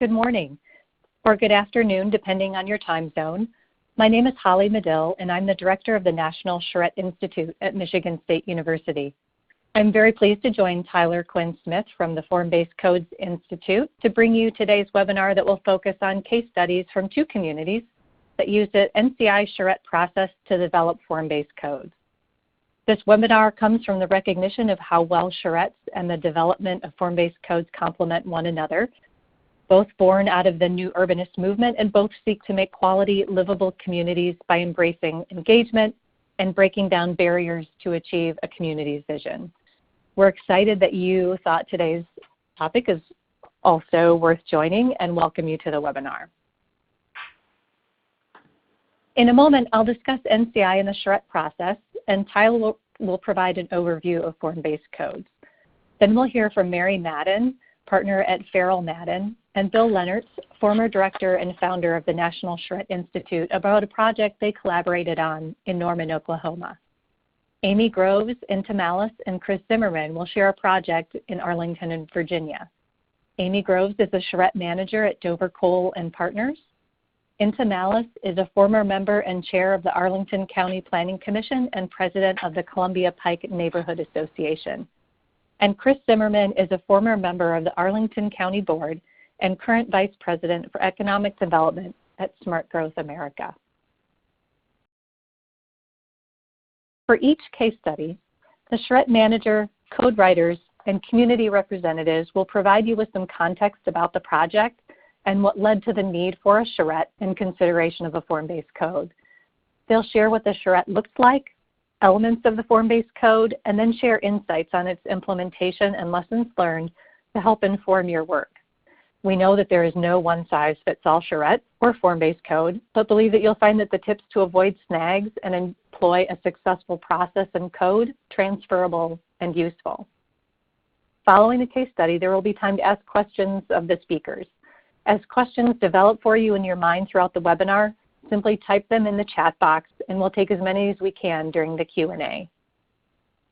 good morning, or good afternoon, depending on your time zone. My name is Holly Medill, and I'm the director of the National Charrette Institute at Michigan State University. I'm very pleased to join Tyler Quinn Smith from the Form-Based Codes Institute to bring you today's webinar that will focus on case studies from two communities that use the NCI charrette process to develop form-based codes. This webinar comes from the recognition of how well charrettes and the development of form-based codes complement one another, both born out of the new urbanist movement, and both seek to make quality, livable communities by embracing engagement and breaking down barriers to achieve a community's vision. We're excited that you thought today's topic is also worth joining and welcome you to the webinar. In a moment, I'll discuss NCI and the charrette process, and Tyler will provide an overview of form-based codes. Then we'll hear from Mary Madden, partner at Farrell Madden, and Bill Lennertz, former director and founder of the National Charrette Institute, about a project they collaborated on in Norman, Oklahoma. Amy Groves, Intamalis, and Chris Zimmerman will share a project in Arlington, Virginia. Amy Groves is a charrette manager at Dover Cole and Partners. Intamalis is a former member and chair of the Arlington County Planning Commission and president of the Columbia Pike Neighborhood Association. And Chris Zimmerman is a former member of the Arlington County Board and current vice president for economic development at Smart Growth America. For each case study, the charrette manager, code writers, and community representatives will provide you with some context about the project and what led to the need for a charrette and consideration of a form-based code. They'll share what the charrette looks like, elements of the form-based code, and then share insights on its implementation and lessons learned to help inform your work. We know that there is no one-size-fits-all charrette or form-based code, but believe that you'll find that the tips to avoid snags and employ a successful process and code transferable and useful. Following the case study, there will be time to ask questions of the speakers. As questions develop for you in your mind throughout the webinar, simply type them in the chat box and we'll take as many as we can during the Q&A.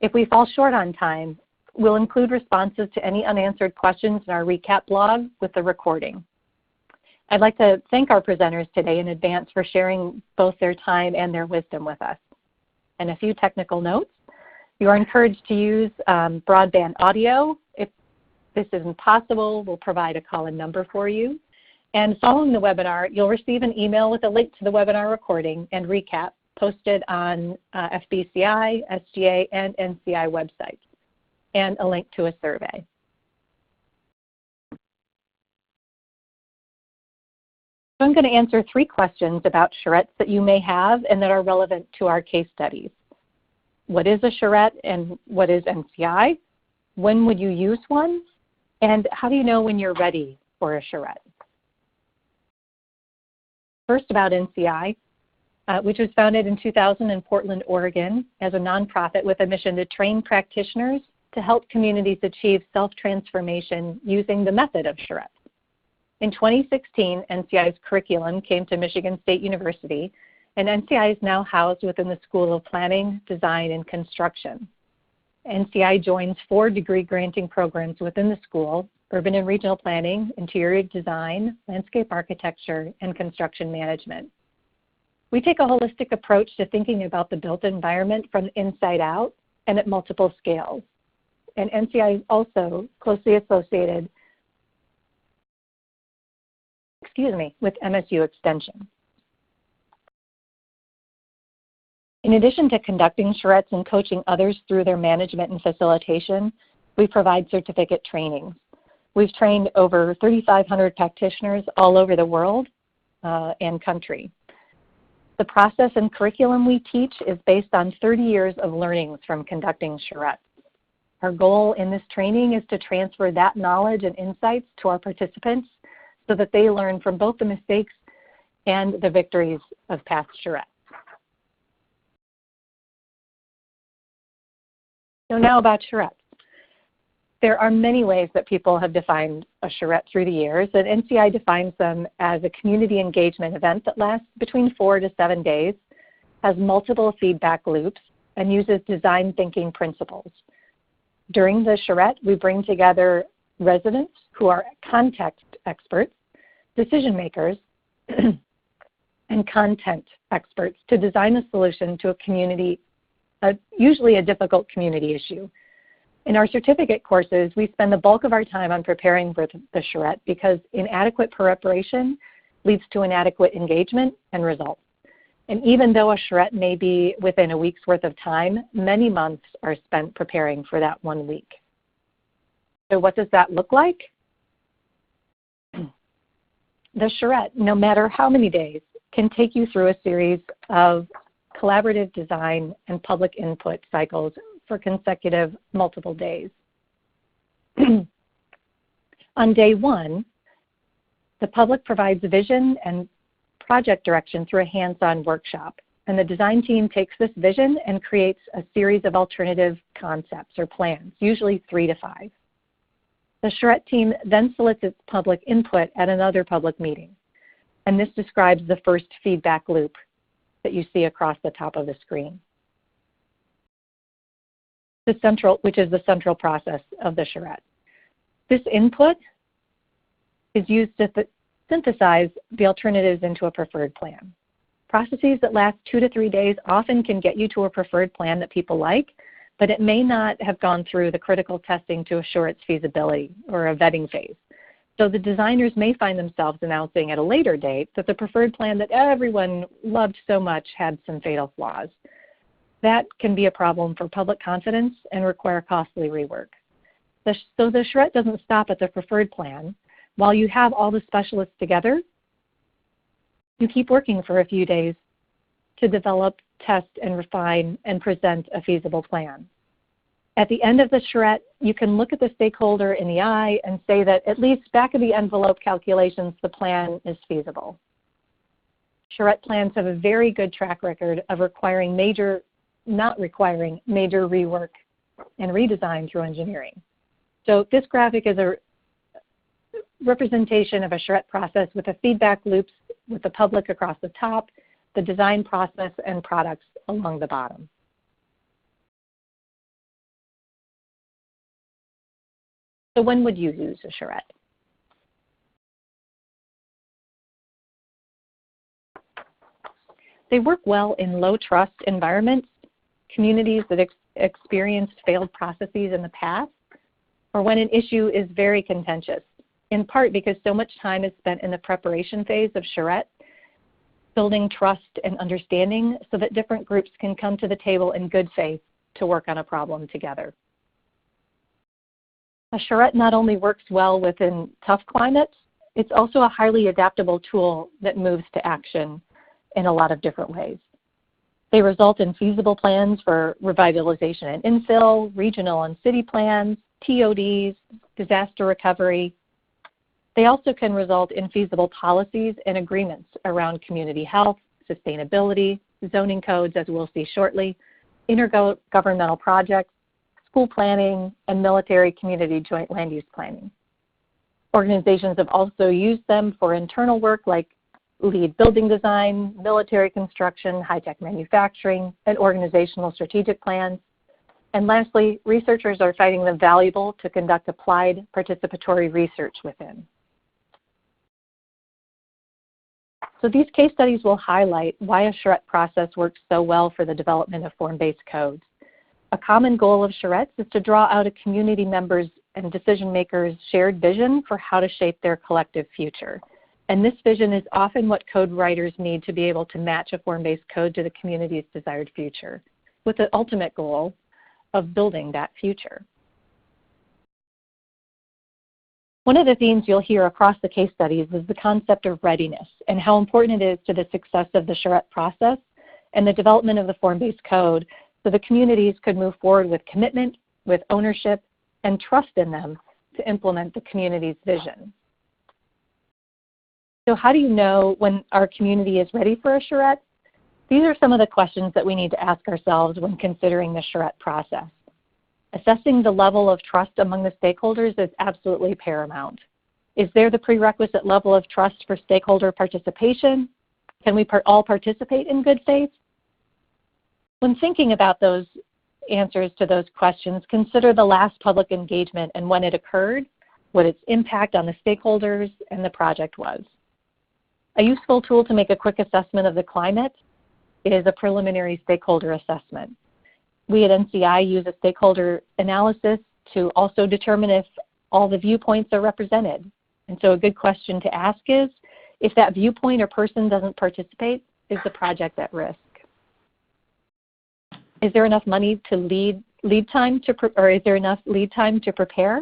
If we fall short on time, we'll include responses to any unanswered questions in our recap blog with the recording. I'd like to thank our presenters today in advance for sharing both their time and their wisdom with us. And a few technical notes. You are encouraged to use broadband audio. If this isn't possible, we'll provide a call-in number for you. And following the webinar, you'll receive an email with a link to the webinar recording and recap posted on FBCI, SGA, and NCI websites, and a link to a survey. So I'm going to answer 3 questions about charrettes that you may have and that are relevant to our case studies. What is a charrette and what is NCI? When would you use one? And how do you know when you're ready for a charrette? First, about NCI, which was founded in 2000 in Portland, Oregon, as a nonprofit with a mission to train practitioners to help communities achieve self-transformation using the method of charrettes. In 2016, NCI's curriculum came to Michigan State University, and NCI is now housed within the School of Planning, Design, and Construction. NCI joins 4 degree-granting programs within the school: Urban and Regional Planning, Interior Design, Landscape Architecture, and Construction Management. We take a holistic approach to thinking about the built environment from the inside out and at multiple scales. And NCI is also closely associated with MSU Extension. In addition to conducting charrettes and coaching others through their management and facilitation, we provide certificate trainings. We've trained over 3,500 practitioners all over the world and country. The process and curriculum we teach is based on 30 years of learnings from conducting charrettes. Our goal in this training is to transfer that knowledge and insights to our participants so that they learn from both the mistakes and the victories of past charrettes. So now about charrettes. There are many ways that people have defined a charrette through the years, and NCI defines them as a community engagement event that lasts between 4 to 7 days, has multiple feedback loops, and uses design thinking principles. During the charrette, we bring together residents who are context experts decision makers, and content experts to design a solution to a community, usually a difficult community issue. In our certificate courses, we spend the bulk of our time on preparing for the charrette because inadequate preparation leads to inadequate engagement and results. And even though a charrette may be within a week's worth of time, many months are spent preparing for that 1 week. So what does that look like? The charrette, no matter how many days, can take you through a series of collaborative design and public input cycles for consecutive multiple days. On day 1, the public provides vision and project direction through a hands-on workshop, and the design team takes this vision and creates a series of alternative concepts or plans, usually 3 to 5. The charrette team then solicits public input at another public meeting, and this describes the first feedback loop that you see across the top of the screen. Which is the central process of the charrette. This input is used to synthesize the alternatives into a preferred plan. Processes that last 2 to 3 days often can get you to a preferred plan that people like, but it may not have gone through the critical testing to assure its feasibility or a vetting phase. So the designers may find themselves announcing at a later date that the preferred plan that everyone loved so much had some fatal flaws. That can be a problem for public confidence and require costly rework. So the charrette doesn't stop at the preferred plan. While you have all the specialists together, you keep working for a few days to develop, test, and refine and present a feasible plan. At the end of the charrette, you can look at the stakeholder in the eye and say that at least back of the envelope calculations, the plan is feasible. Charrette plans have a very good track record of not requiring major rework and redesign through engineering. So this graphic is a representation of a charrette process with the feedback loops with the public across the top, the design process, and products along the bottom. So when would you use a charrette? They work well in low-trust environments, communities that experienced failed processes in the past, or when an issue is very contentious, in part because so much time is spent in the preparation phase of charrette, building trust and understanding so that different groups can come to the table in good faith to work on a problem together. A charrette not only works well within tough climates, it's also a highly adaptable tool that moves to action in a lot of different ways. They result in feasible plans for revitalization and infill, regional and city plans, TODs, disaster recovery. They also can result in feasible policies and agreements around community health, sustainability, zoning codes, as we'll see shortly, intergovernmental projects, school planning, and military community joint land use planning. Organizations have also used them for internal work like lead building design, military construction, high-tech manufacturing, and organizational strategic plans. And lastly, researchers are finding them valuable to conduct applied participatory research within. So these case studies will highlight why a charrette process works so well for the development of form-based codes. A common goal of charrettes is to draw out a community members' and decision makers' shared vision for how to shape their collective future. And this vision is often what code writers need to be able to match a form-based code to the community's desired future, with the ultimate goal of building that future. One of the themes you'll hear across the case studies is the concept of readiness and how important it is to the success of the charrette process and the development of the form-based code so the communities could move forward with commitment, with ownership, and trust in them to implement the community's vision. So how do you know when our community is ready for a charrette? These are some of the questions that we need to ask ourselves when considering the charrette process. Assessing the level of trust among the stakeholders is absolutely paramount. Is there the prerequisite level of trust for stakeholder participation? Can we all participate in good faith? When thinking about those answers to those questions, consider the last public engagement and when it occurred, what its impact on the stakeholders and the project was. A useful tool to make a quick assessment of the climate is a preliminary stakeholder assessment. We at NCI use a stakeholder analysis to also determine if all the viewpoints are represented. And so a good question to ask is, if that viewpoint or person doesn't participate, is the project at risk? Is there enough money to lead time to prepare?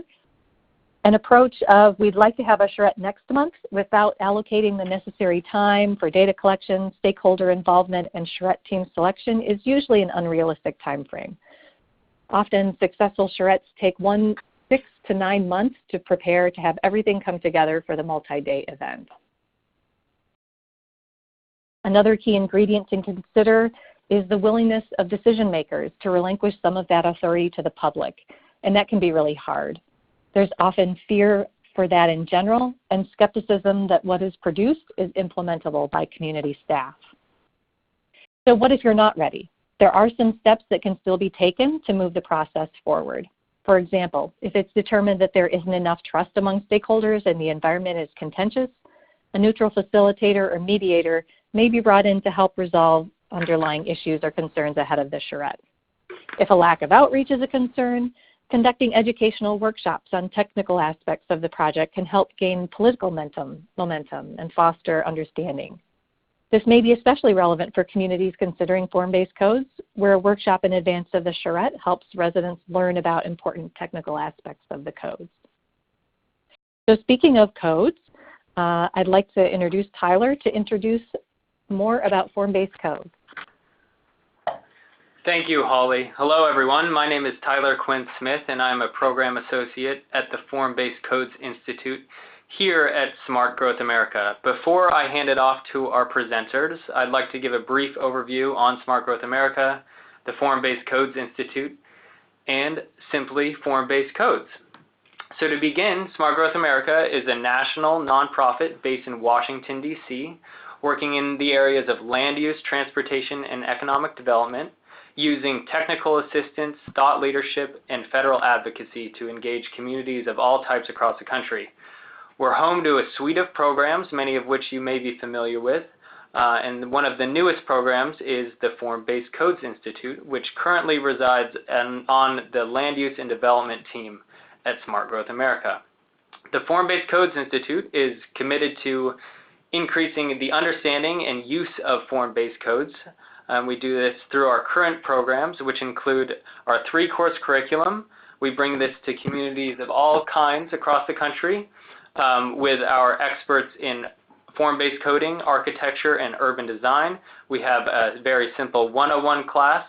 An approach of, we'd like to have a charrette next month without allocating the necessary time for data collection, stakeholder involvement, and charrette team selection is usually an unrealistic time frame. Often successful charrettes take 6 to 9 months to prepare to have everything come together for the multi-day event. Another key ingredient to consider is the willingness of decision makers to relinquish some of that authority to the public, and that can be really hard. There's often fear for that in general and skepticism that what is produced is implementable by community staff. So what if you're not ready? There are some steps that can still be taken to move the process forward. For example, if it's determined that there isn't enough trust among stakeholders and the environment is contentious, a neutral facilitator or mediator may be brought in to help resolve underlying issues or concerns ahead of the charrette. If a lack of outreach is a concern, conducting educational workshops on technical aspects of the project can help gain political momentum and foster understanding. This may be especially relevant for communities considering form-based codes, where a workshop in advance of the charrette helps residents learn about important technical aspects of the codes. So speaking of codes, I'd like to introduce Tyler to introduce more about form-based codes. Thank you, Holly. Hello, everyone. My name is Tyler Quinn Smith, and I'm a program associate at the Form-Based Codes Institute here at Smart Growth America. Before I hand it off to our presenters, I'd like to give a brief overview on Smart Growth America, the Form-Based Codes Institute, and simply form-based codes. So to begin, Smart Growth America is a national nonprofit based in Washington, D.C., working in the areas of land use, transportation, and economic development, using technical assistance, thought leadership, and federal advocacy to engage communities of all types across the country. We're home to a suite of programs, many of which you may be familiar with, and one of the newest programs is the Form-Based Codes Institute, which currently resides on the Land Use and Development team at Smart Growth America. The Form-Based Codes Institute is committed to increasing the understanding and use of form-based codes. We do this through our current programs, which include our 3-course curriculum. We bring this to communities of all kinds across the country with our experts in form-based coding, architecture, and urban design. We have a very simple 101 class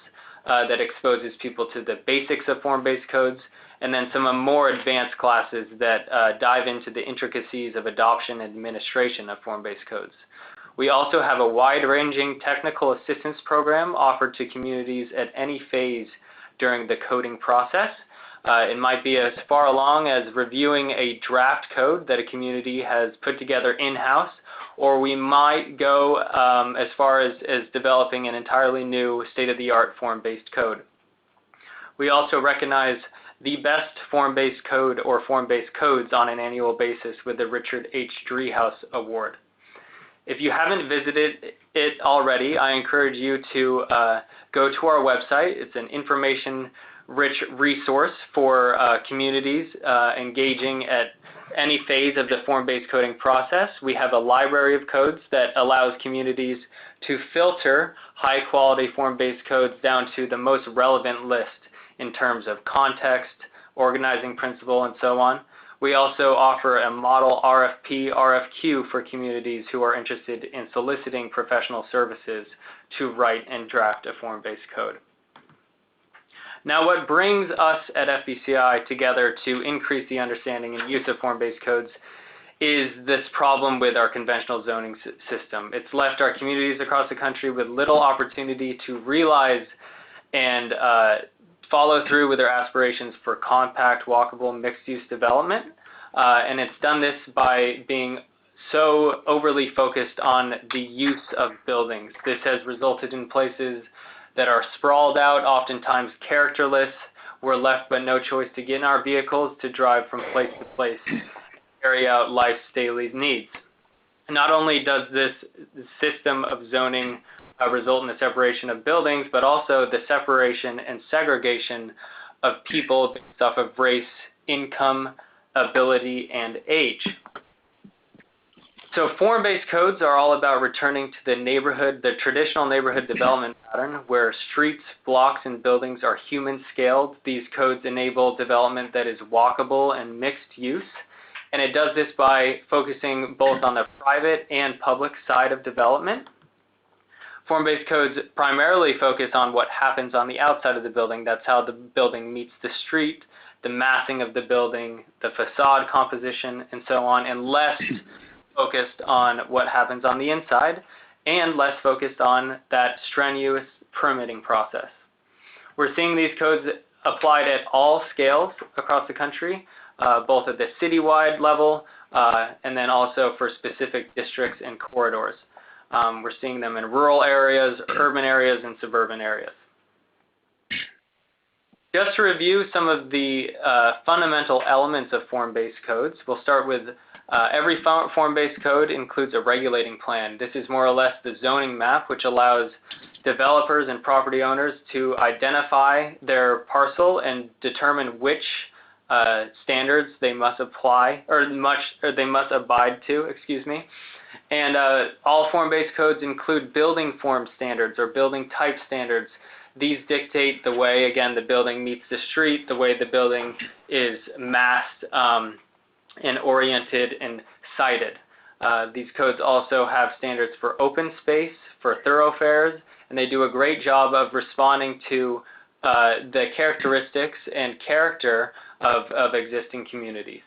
that exposes people to the basics of form-based codes, and then some more advanced classes that dive into the intricacies of adoption and administration of form-based codes. We also have a wide-ranging technical assistance program offered to communities at any phase during the coding process. It might be as far along as reviewing a draft code that a community has put together in-house, or we might go as far as developing an entirely new state-of-the-art form-based code. We also recognize the best form-based code or form-based codes on an annual basis with the Richard H. Driehaus Award. If you haven't visited it already, I encourage you to go to our website. It's an information-rich resource for communities engaging at any phase of the form-based coding process. We have a library of codes that allows communities to filter high-quality form-based codes down to the most relevant list in terms of context, organizing principle, and so on. We also offer a model RFP, RFQ for communities who are interested in soliciting professional services to write and draft a form-based code. Now, what brings us at FBCI together to increase the understanding and use of form-based codes is this problem with our conventional zoning system. It's left our communities across the country with little opportunity to realize and follow through with their aspirations for compact, walkable, mixed-use development. And it's done this by being so overly focused on the use of buildings. This has resulted in places that are sprawled out, oftentimes characterless. We're left but no choice to get in our vehicles to drive from place to place, carry out life's daily needs. Not only does this system of zoning result in the separation of buildings, but also the separation and segregation of people based off of race, income, ability, and age. So form-based codes are all about returning to the traditional neighborhood development pattern where streets, blocks, and buildings are human-scaled. These codes enable development that is walkable and mixed use. And it does this by focusing both on the private and public side of development. Form-based codes primarily focus on what happens on the outside of the building. That's how the building meets the street, the massing of the building, the facade composition, and so on, and less focused on what happens on the inside, and less focused on that strenuous permitting process. We're seeing these codes applied at all scales across the country, both at the citywide level and then also for specific districts and corridors. We're seeing them in rural areas, urban areas, and suburban areas. Just to review some of the fundamental elements of form-based codes, we'll start with every form-based code includes a regulating plan. This is more or less the zoning map, which allows developers and property owners to identify their parcel and determine which standards they must apply, or they must abide to, excuse me. And all form-based codes include building form standards or building type standards. These dictate the way, again, the building meets the street, the way the building is massed and oriented and sited. These codes also have standards for open space, for thoroughfares, and they do a great job of responding to the characteristics and character of existing communities.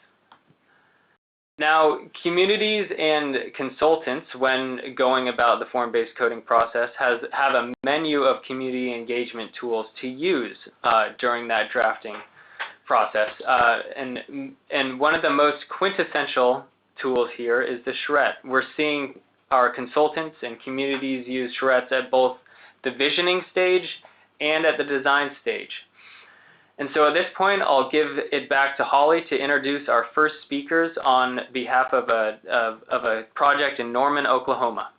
Now, communities and consultants, when going about the form-based coding process, have a menu of community engagement tools to use during that drafting process. And one of the most quintessential tools here is the charrette. We're seeing our consultants and communities use charrettes at both the visioning stage and at the design stage. And so at this point, I'll give it back to Holly to introduce our first speakers on behalf of a project in Norman, Oklahoma.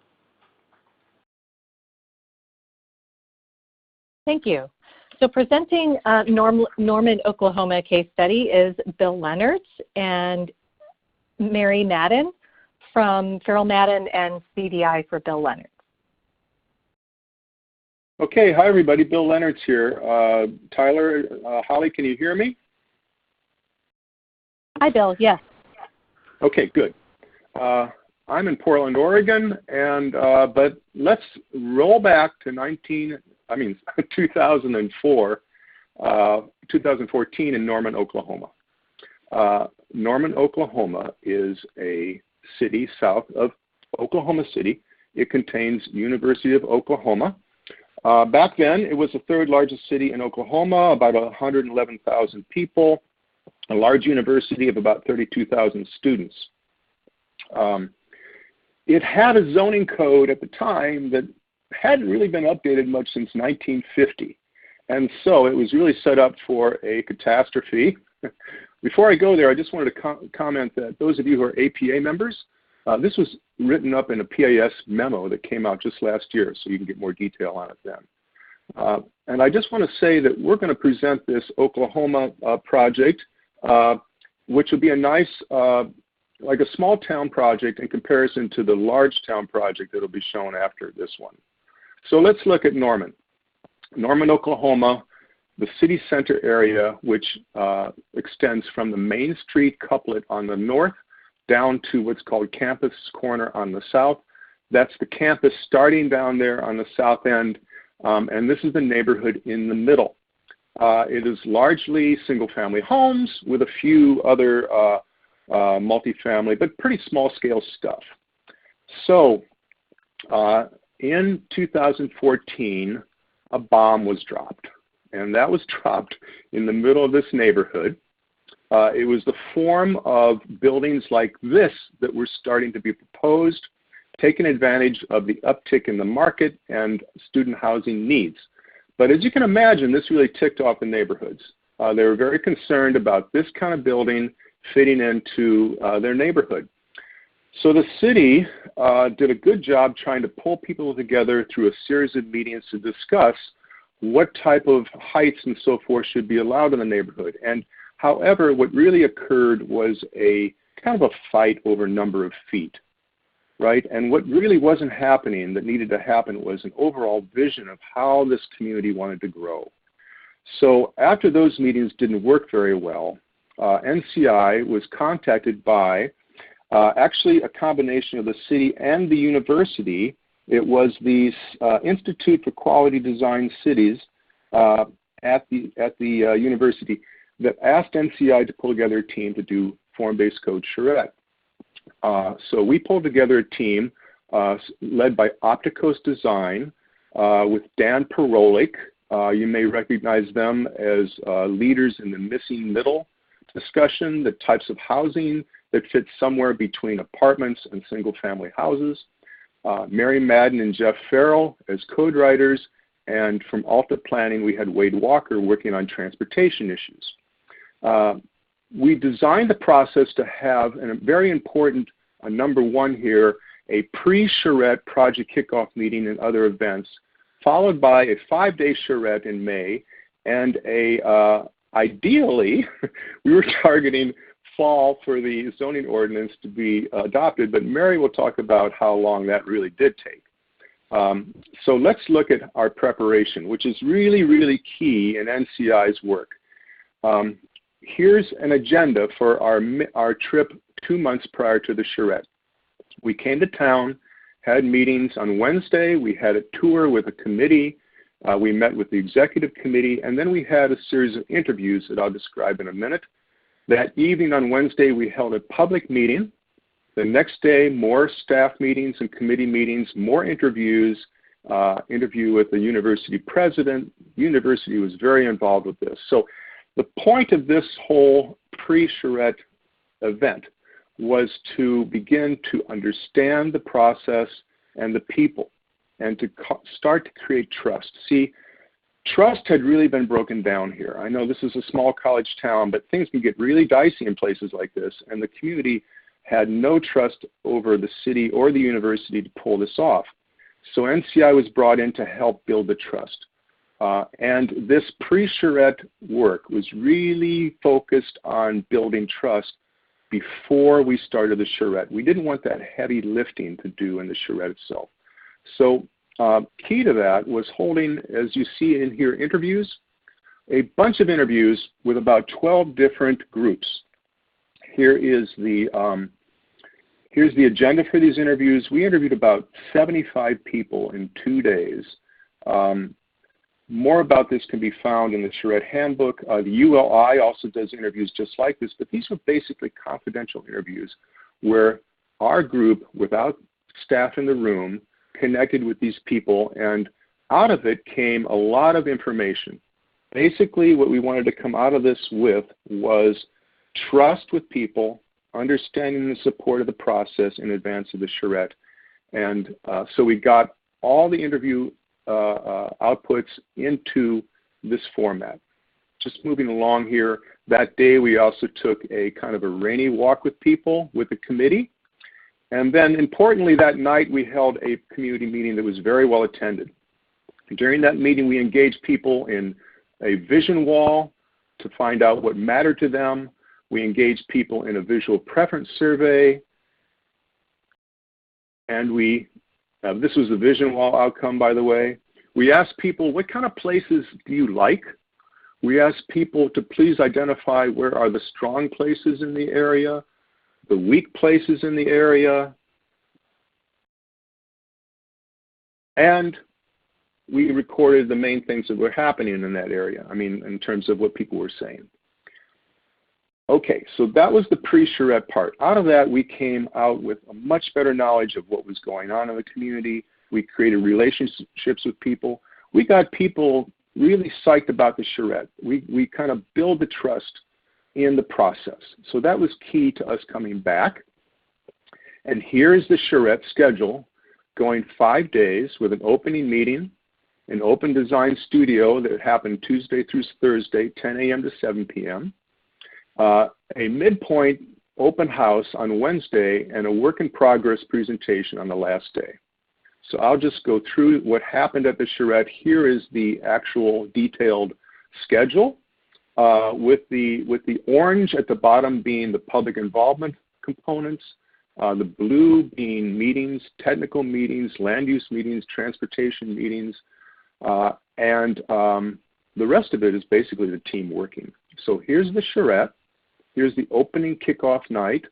Thank you. So presenting Norman, Oklahoma case study is Bill Leonard and Mary Madden from Farrell Madden and CDI for Bill Leonard. Okay, hi everybody, Bill Leonard's here. Tyler, Holly, can you hear me? Hi Bill, yes. Okay, good. I'm in Portland, Oregon, and but let's roll back to 2004, 2014 in Norman, Oklahoma. Norman, Oklahoma is a city south of Oklahoma City. It contains University of Oklahoma. Back then, it was the third largest city in Oklahoma, about 111,000 people, a large university of about 32,000 students. It had a zoning code at the time that hadn't really been updated much since 1950. And so it was really set up for a catastrophe. Before I go there, I just wanted to comment that those of you who are APA members, this was written up in a PAS memo that came out just last year, so you can get more detail on it then. And I just want to say that we're going to present this Oklahoma project, which will be a nice, like a small town project in comparison to the large town project that will be shown after this one. So let's look at Norman. Norman, Oklahoma, the city center area, which extends from the Main Street couplet on the north down to what's called Campus Corner on the south. That's the campus starting down there on the south end, and this is the neighborhood in the middle. It is largely single-family homes with a few other multifamily, but pretty small-scale stuff. So in 2014, a bomb was dropped, and that was dropped in the middle of this neighborhood. It was the form of buildings like this that were starting to be proposed, taking advantage of the uptick in the market and student housing needs. But as you can imagine, this really ticked off the neighborhoods. They were very concerned about this kind of building fitting into their neighborhood. So the city did a good job trying to pull people together through a series of meetings to discuss what type of heights and so forth should be allowed in the neighborhood. And however, what really occurred was a kind of a fight over number of feet, right? And what really wasn't happening that needed to happen was an overall vision of how this community wanted to grow. So after those meetings didn't work very well, NCI was contacted by actually a combination of the city and the university. It was the Institute for Quality Design Cities at the university that asked NCI to pull together a team to do form-based code charrette. So we pulled together a team led by Opticos Design with Dan Perolik. You may recognize them as leaders in the missing middle discussion, the types of housing that fit somewhere between apartments and single-family houses. Mary Madden and Jeff Farrell as code writers, and from Alta Planning we had Wade Walker working on transportation issues. We designed the process to have, and a very important number one here, a pre-charrette project kickoff meeting and other events, followed by a 5-day charrette in May, and ideally, we were targeting fall for the zoning ordinance to be adopted, but Mary will talk about how long that really did take. So let's look at our preparation, which is really, really key in NCI's work. Here's an agenda for our trip 2 months prior to the charrette. We came to town, had meetings on Wednesday, we had a tour with a committee, we met with the executive committee, and then we had a series of interviews that I'll describe in a minute. That evening on Wednesday, we held a public meeting. The next day, more staff meetings and committee meetings, more interviews, interview with the university president. The university was very involved with this. So the point of this whole pre-charrette event was to begin to understand the process and the people and to start to create trust. See, trust had really been broken down here. I know this is a small college town, but things can get really dicey in places like this, and the community had no trust over the city or the university to pull this off. So NCI was brought in to help build the trust. And this pre-charrette work was really focused on building trust before we started the charrette. We didn't want that heavy lifting to do in the charrette itself. So key to that was holding, as you see in here, interviews, a bunch of interviews with about 12 different groups. Here's the agenda for these interviews. We interviewed about 75 people in 2 days. More about this can be found in the Charrette Handbook. The ULI also does interviews just like this, but these were basically confidential interviews where our group, without staff in the room, connected with these people, and out of it came a lot of information. Basically, what we wanted to come out of this with was trust with people, understanding the support of the process in advance of the charrette. And so we got all the interview outputs into this format. Just moving along here, that day we also took a kind of a rainy walk with people, with the committee. And then importantly, that night we held a community meeting that was very well attended. During that meeting, we engaged people in a vision wall to find out what mattered to them. We engaged people in a visual preference survey. And this was the vision wall outcome, by the way. We asked people, what kind of places do you like? We asked people to please identify where are the strong places in the area, the weak places in the area, and we recorded the main things that were happening in that area, I mean, in terms of what people were saying. Okay, so that was the pre-charrette part. Out of that, we came out with a much better knowledge of what was going on in the community. We created relationships with people. We got people really psyched about the charrette. We kind of build the trust in the process. So that was key to us coming back. And here's the charrette schedule, going 5 days with an opening meeting, an open design studio that happened Tuesday through Thursday, 10 a.m. to 7 p.m. A midpoint open house on Wednesday, and a work in progress presentation on the last day. So I'll just go through what happened at the charrette. Here is the actual detailed schedule, with the orange at the bottom being the public involvement components, the blue being meetings, technical meetings, land use meetings, transportation meetings, and the rest of it is basically the team working. So here's the charrette. Here's the opening kickoff night.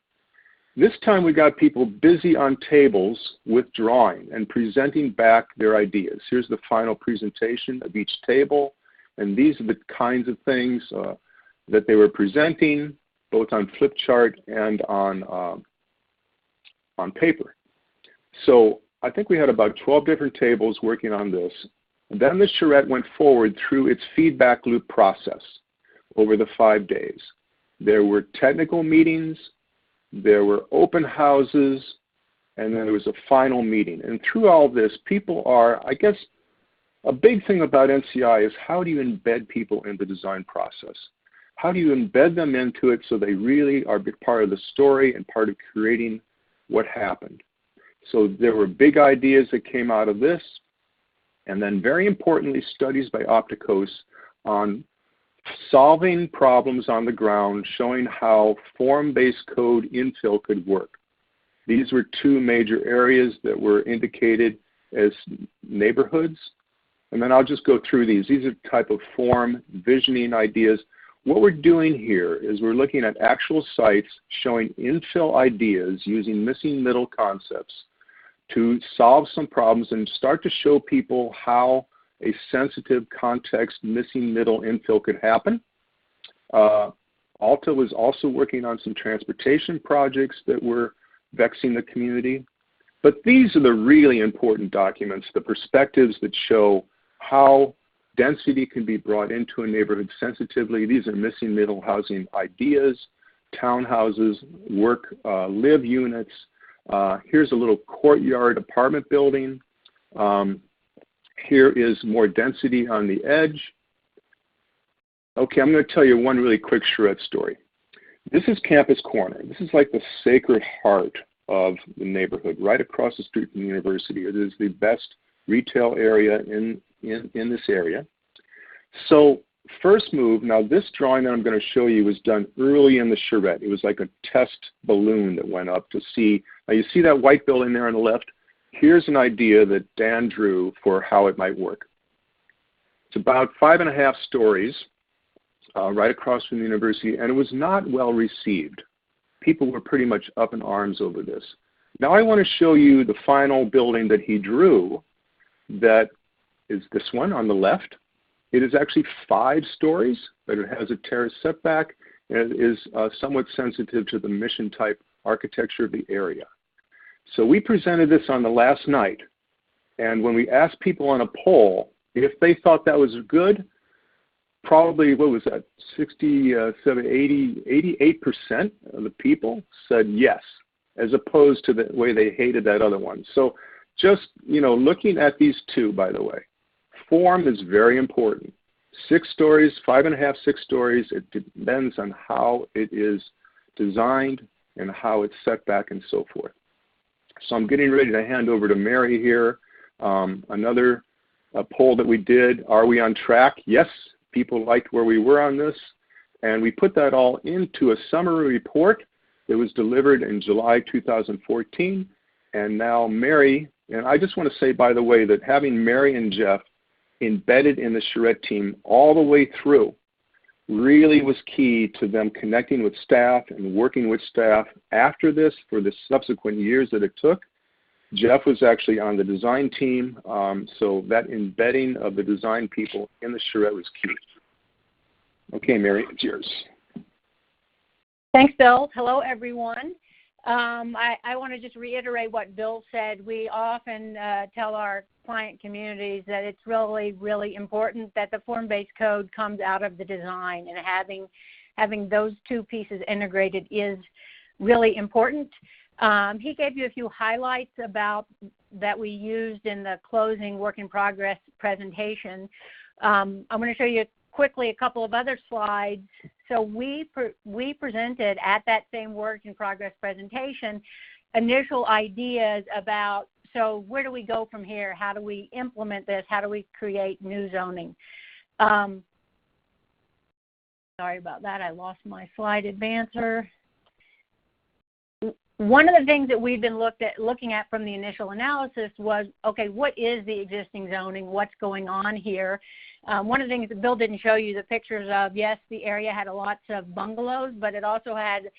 This time we got people busy on tables with drawing and presenting back their ideas. Here's the final presentation of each table, and these are the kinds of things that they were presenting, both on flip chart and on paper. So I think we had about 12 different tables working on this. And then the charrette went forward through its feedback loop process over the 5 days. There were technical meetings, there were open houses, and then there was a final meeting. And through all this, people are, I guess, a big thing about NCI is how do you embed people in the design process? How do you embed them into it so they really are part of the story and part of creating what happened? So there were big ideas that came out of this, and then very importantly, studies by Opticos on solving problems on the ground, showing how form-based code infill could work. These were two major areas that were indicated as neighborhoods. And then I'll just go through these. These are type of form visioning ideas. What we're doing here is we're looking at actual sites showing infill ideas using missing middle concepts to solve some problems and start to show people how a sensitive context missing middle infill could happen. Alta was also working on some transportation projects that were vexing the community. But these are the really important documents, the perspectives that show how density can be brought into a neighborhood sensitively. These are missing middle housing ideas, townhouses, work, live units. Here's a little courtyard apartment building. Here is more density on the edge. Okay, I'm going to tell you one really quick charrette story. This is Campus Corner. This is like the sacred heart of the neighborhood, right across the street from the university. It is the best retail area in this area. So first move, now this drawing that I'm going to show you was done early in the charrette. It was like a test balloon that went up to see. Now you see that white building there on the left? Here's an idea that Dan drew for how it might work. It's about 5.5 stories right across from the university, and it was not well received. People were pretty much up in arms over this. Now I want to show you the final building that he drew. That is this one on the left. It is actually 5 stories, but it has a terrace setback, and it is somewhat sensitive to the mission type architecture of the area. So we presented this on the last night, and when we asked people on a poll if they thought that was good, probably, what was that, 87, 88% of the people said yes, as opposed to the way they hated that other one. So just, looking at these two, by the way, form is very important. 6 stories, 5.5, 6 stories, it depends on how it is designed and how it's set back and so forth. So I'm getting ready to hand over to Mary here. Another poll that we did, are we on track? Yes, people liked where we were on this. And we put that all into a summary report that was delivered in July 2014. And now Mary, and I just want to say, by the way, that having Mary and Jeff embedded in the charrette team all the way through really was key to them connecting with staff and working with staff after this for the subsequent years that it took. Jeff was actually on the design team, so that embedding of the design people in the charrette was key. Okay, Mary, it's yours. Thanks, Bill. Hello, everyone. I want to just reiterate what Bill said. We often tell our client communities that it's really, really important that the form-based code comes out of the design, and having those two pieces integrated is really important. He gave you a few highlights about that we used in the closing work in progress presentation. I'm going to show you quickly a couple of other slides So we presented at that same work in progress presentation initial ideas about, so where do we go from here? How do we implement this? How do we create new zoning? Sorry about that. I lost my slide advancer. One of the things that we've been looking at from the initial analysis was, okay, what is the existing zoning? What's going on here? One of the things that Bill didn't show you the pictures of, yes, the area had lots of bungalows, but it also had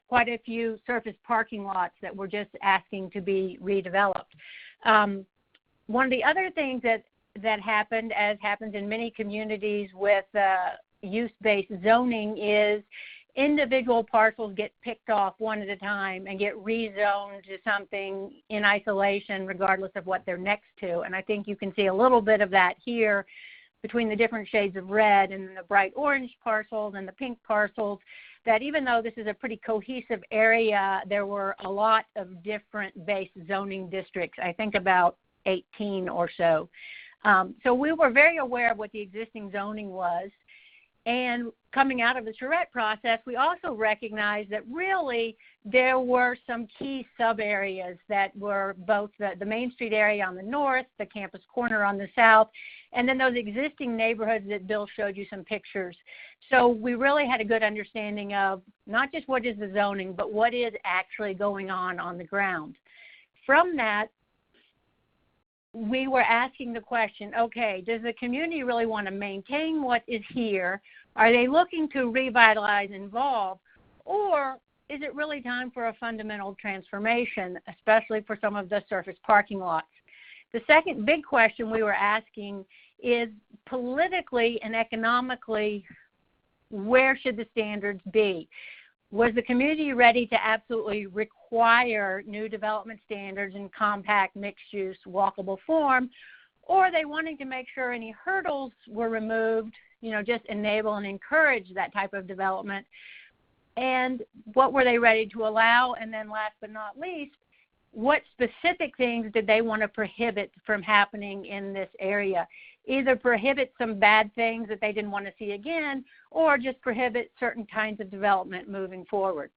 quite a few surface parking lots that were just asking to be redeveloped. One of the other things that happened, as happens in many communities with use-based zoning, is individual parcels get picked off one at a time and get rezoned to something in isolation regardless of what they're next to. And I think you can see a little bit of that here between the different shades of red and the bright orange parcels and the pink parcels, that even though this is a pretty cohesive area, there were a lot of different base zoning districts, I think about 18 or so. So we were very aware of what the existing zoning was. And coming out of the charrette process, we also recognized that really there were some key sub-areas that were both the Main Street area on the north, the campus corner on the south, and then those existing neighborhoods that Bill showed you some pictures. So we really had a good understanding of not just what is the zoning, but what is actually going on the ground. From that, we were asking the question, okay, does the community really want to maintain what is here? Are they looking to revitalize and evolve? Or is it really time for a fundamental transformation, especially for some of the surface parking lots? The second big question we were asking is, politically and economically, where should the standards be? Was the community ready to absolutely require new development standards in compact, mixed-use, walkable form, or are they wanting to make sure any hurdles were removed, just enable and encourage that type of development? And what were they ready to allow? And then last but not least, what specific things did they want to prohibit from happening in this area? Either prohibit some bad things that they didn't want to see again, or just prohibit certain kinds of development moving forward.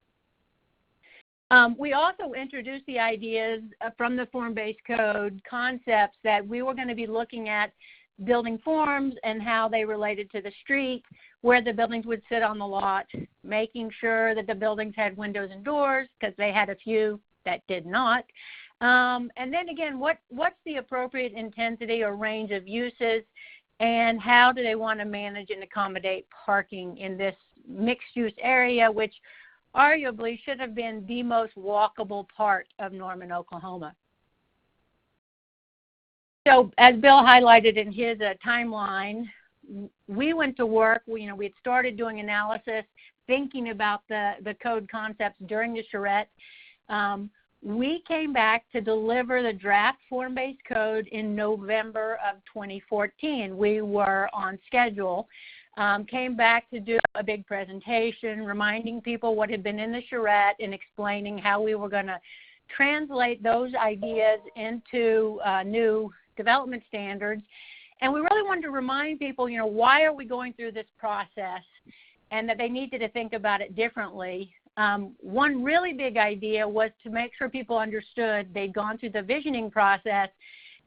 We also introduced the ideas from the form-based code concepts that we were going to be looking at building forms and how they related to the street, where the buildings would sit on the lot, making sure that the buildings had windows and doors, because they had a few that did not. And then again, what's the appropriate intensity or range of uses, and how do they want to manage and accommodate parking in this mixed-use area, which arguably should have been the most walkable part of Norman, Oklahoma. So as Bill highlighted in his timeline, we went to work. We had started doing analysis, thinking about the code concepts during the charrette. We came back to deliver the draft form-based code in November of 2014. We were on schedule. Came back to do a big presentation, reminding people what had been in the charrette and explaining how we were going to translate those ideas into new development standards. And we really wanted to remind people, why are we going through this process, and that they needed to think about it differently. One really big idea was to make sure people understood they'd gone through the visioning process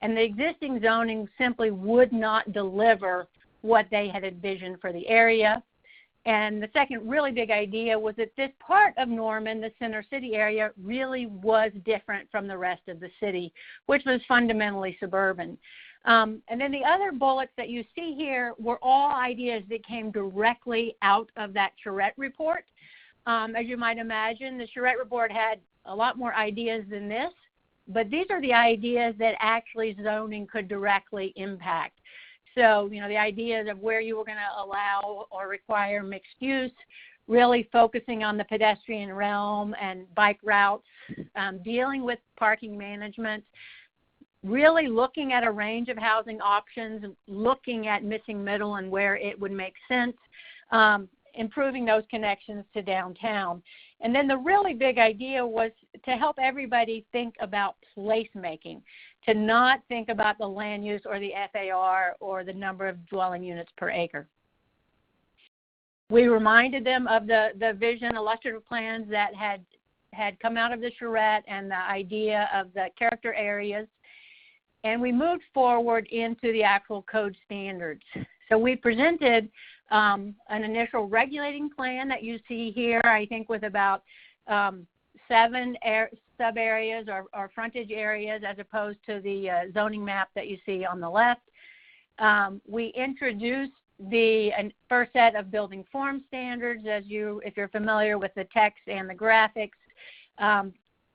and the existing zoning simply would not deliver what they had envisioned for the area. And the second really big idea was that this part of Norman, the center city area, really was different from the rest of the city, which was fundamentally suburban. And then the other bullets that you see here were all ideas that came directly out of that charrette report. As you might imagine, the charrette report had a lot more ideas than this, but these are the ideas that actually zoning could directly impact. So, the ideas of where you were going to allow or require mixed use, really focusing on the pedestrian realm and bike routes, dealing with parking management, really looking at a range of housing options, looking at missing middle and where it would make sense, improving those connections to downtown. And then the really big idea was to help everybody think about placemaking, to not think about the land use or the FAR or the number of dwelling units per acre. We reminded them of the vision illustrative plans that had come out of the charrette and the idea of the character areas. And we moved forward into the actual code standards. So we presented an initial regulating plan that you see here, I think with about 7 sub-areas or frontage areas as opposed to the zoning map that you see on the left. We introduced the first set of building form standards, if you're familiar with the text and the graphics,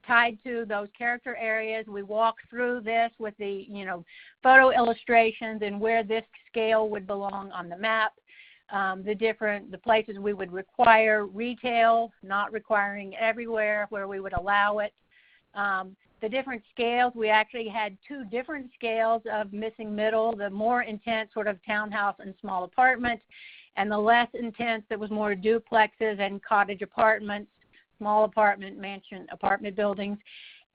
tied to those character areas. We walked through this with the photo illustrations and where this scale would belong on the map. The places we would require retail, not requiring everywhere, where we would allow it. The different scales, we actually had 2 different scales of missing middle, the more intense sort of townhouse and small apartment, and the less intense that was more duplexes and cottage apartments, small apartment, mansion apartment buildings,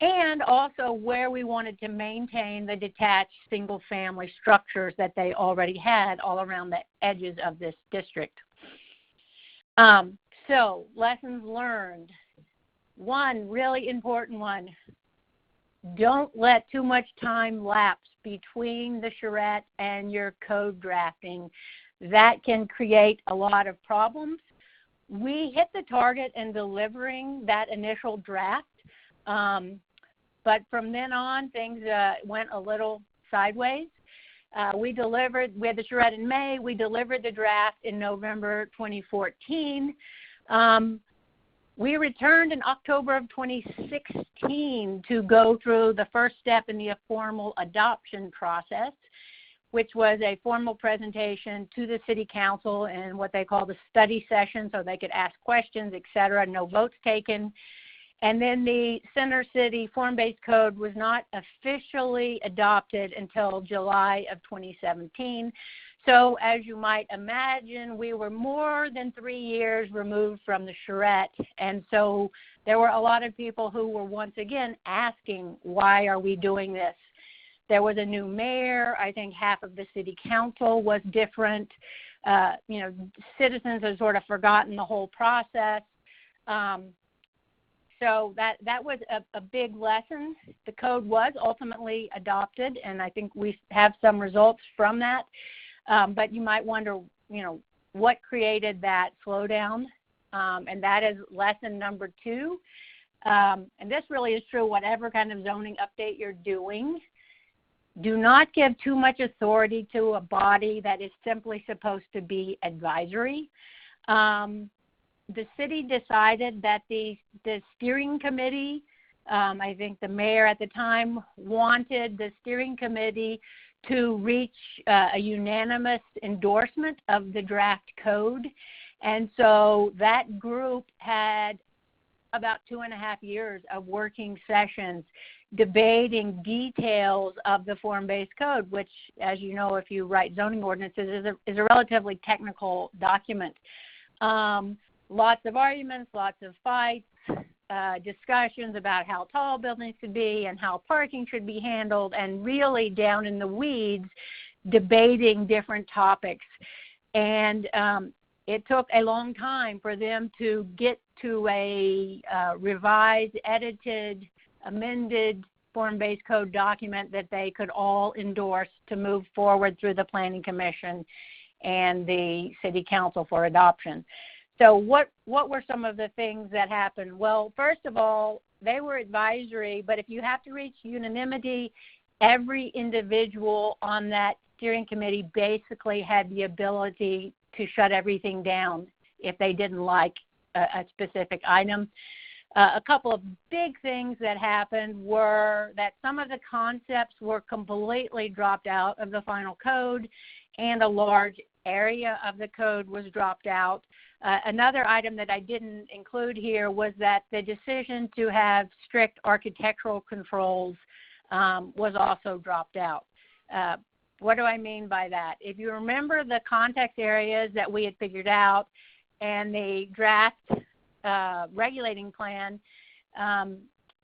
and also where we wanted to maintain the detached single-family structures that they already had all around the edges of this district. So lessons learned. One really important one, don't let too much time lapse between the charrette and your code drafting. That can create a lot of problems. We hit the target in delivering that initial draft, but from then on, things went a little sideways. We had the charrette in May. We delivered the draft in November 2014. We returned in October of 2016 to go through the first step in the formal adoption process, which was a formal presentation to the City Council and what they call the study session so they could ask questions, et cetera, no votes taken. And then the Center City Form-Based Code was not officially adopted until July of 2017. So as you might imagine, we were more than 3 years removed from the charrette. And so there were a lot of people who were once again asking, why are we doing this? There was a new mayor. I think half of the city council was different. Citizens had sort of forgotten the whole process. So that was a big lesson. The code was ultimately adopted, and I think we have some results from that. But you might wonder, what created that slowdown? And that is lesson number 2. And this really is true whatever kind of zoning update you're doing. Do not give too much authority to a body that is simply supposed to be advisory. The city decided that the steering committee, I think the mayor at the time wanted the steering committee to reach a unanimous endorsement of the draft code. And so that group had about 2.5 years of working sessions debating details of the form-based code, which, as you know, if you write zoning ordinances, is a relatively technical document. Lots of arguments, lots of fights, discussions about how tall buildings should be and how parking should be handled, and really down in the weeds debating different topics. And it took a long time for them to get to a revised, edited, amended form-based code document that they could all endorse to move forward through the Planning Commission and the City Council for adoption. So what were some of the things that happened? Well, first of all, they were advisory, but if you have to reach unanimity, every individual on that steering committee basically had the ability to shut everything down if they didn't like a specific item. A couple of big things that happened were that some of the concepts were completely dropped out of the final code, and a large area of the code was dropped out. Another item that I didn't include here was that the decision to have strict architectural controls was also dropped out. What do I mean by that? If you remember the context areas that we had figured out and the draft regulating plan,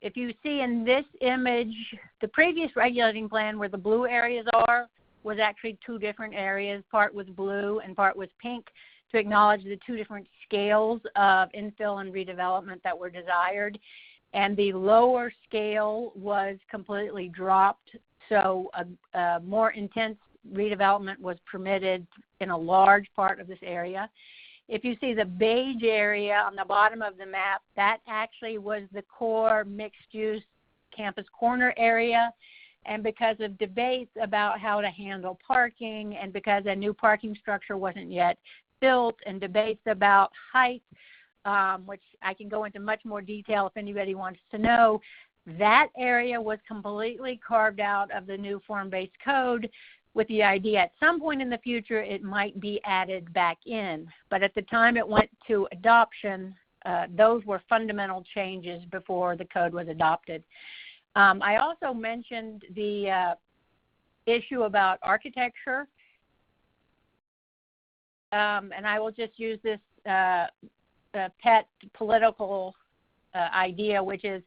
if you see in this image, the previous regulating plan where the blue areas are was actually 2 different areas. Part was blue and part was pink. to acknowledge the two different scales of infill and redevelopment that were desired. And the lower scale was completely dropped, so a more intense redevelopment was permitted in a large part of this area. If you see the beige area on the bottom of the map, that actually was the core mixed-use campus corner area. And because of debates about how to handle parking and because a new parking structure wasn't yet built and debates about height, which I can go into much more detail if anybody wants to know, that area was completely carved out of the new form-based code with the idea at some point in the future it might be added back in. But at the time it went to adoption, those were fundamental changes before the code was adopted. I also mentioned the issue about architecture, and I will just use this pet political idea, which is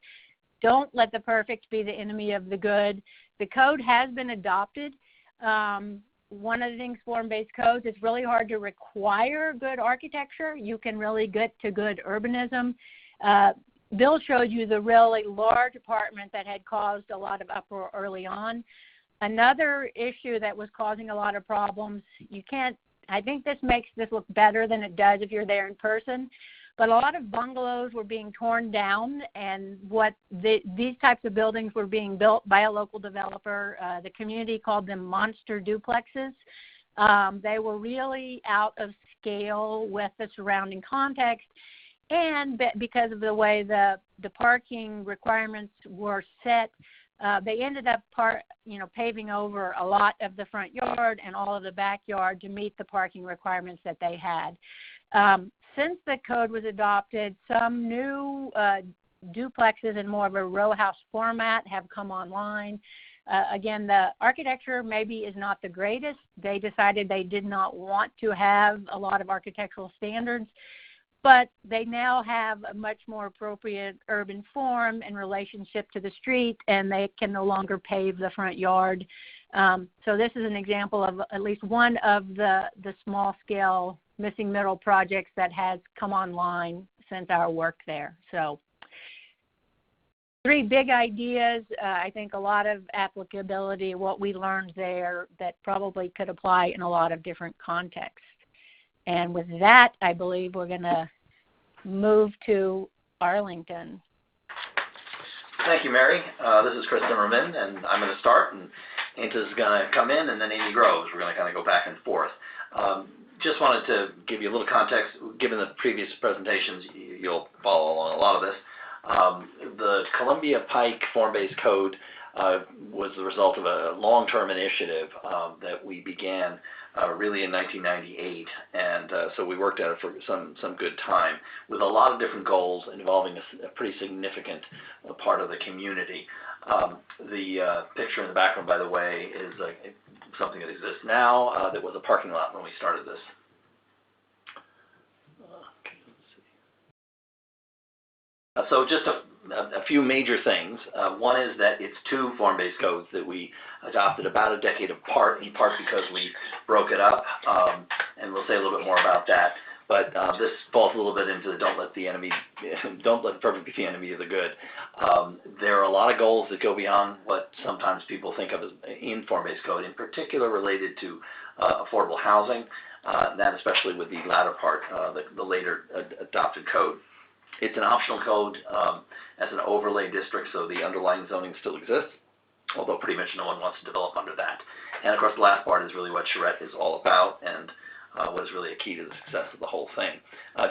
don't let the perfect be the enemy of the good. The code has been adopted. One of the things form-based codes, it's really hard to require good architecture. You can really get to good urbanism. Bill showed you the really large apartment that had caused a lot of uproar early on. Another issue that was causing a lot of problems, I think this makes this look better than it does if you're there in person, but a lot of bungalows were being torn down, and these types of buildings were being built by a local developer. The community called them monster duplexes. They were really out of scale with the surrounding context, and because of the way the parking requirements were set, they ended up paving over a lot of the front yard and all of the backyard to meet the parking requirements that they had. Since the code was adopted, some new duplexes in more of a row house format have come online. Again, the architecture maybe is not the greatest. They decided they did not want to have a lot of architectural standards, but they now have a much more appropriate urban form in relationship to the street, and they can no longer pave the front yard. So this is an example of at least one of the small-scale missing middle projects that has come online since our work there. So 3 big ideas, I think a lot of applicability, what we learned there that probably could apply in a lot of different contexts. And with that, I believe we're going to move to Arlington. Thank you, Mary. This is Chris Zimmerman, and I'm going to start, and Anta's going to come in, and then Amy Groves. We're going to kind of go back and forth. Just wanted to give you a little context. Given the previous presentations, you'll follow along a lot of this. The Columbia Pike Form-Based Code was the result of a long-term initiative that we began really in 1998, and so we worked at it for some good time with a lot of different goals involving a pretty significant part of the community. The picture in the background, by the way, is something that exists now that was a parking lot when we started this. So just a few major things. One is that it's 2 form-based codes that we adopted about a decade apart, in part because we broke it up, and we'll say a little bit more about that. But this falls a little bit into the don't let the perfect be the enemy of the good. There are a lot of goals that go beyond what sometimes people think of as in form-based code, in particular related to affordable housing, that especially with the latter part, the later adopted code. It's an optional code as an overlay district, so the underlying zoning still exists, although pretty much no one wants to develop under that. And of course, the last part is really what charrette is all about, and what is really a key to the success of the whole thing.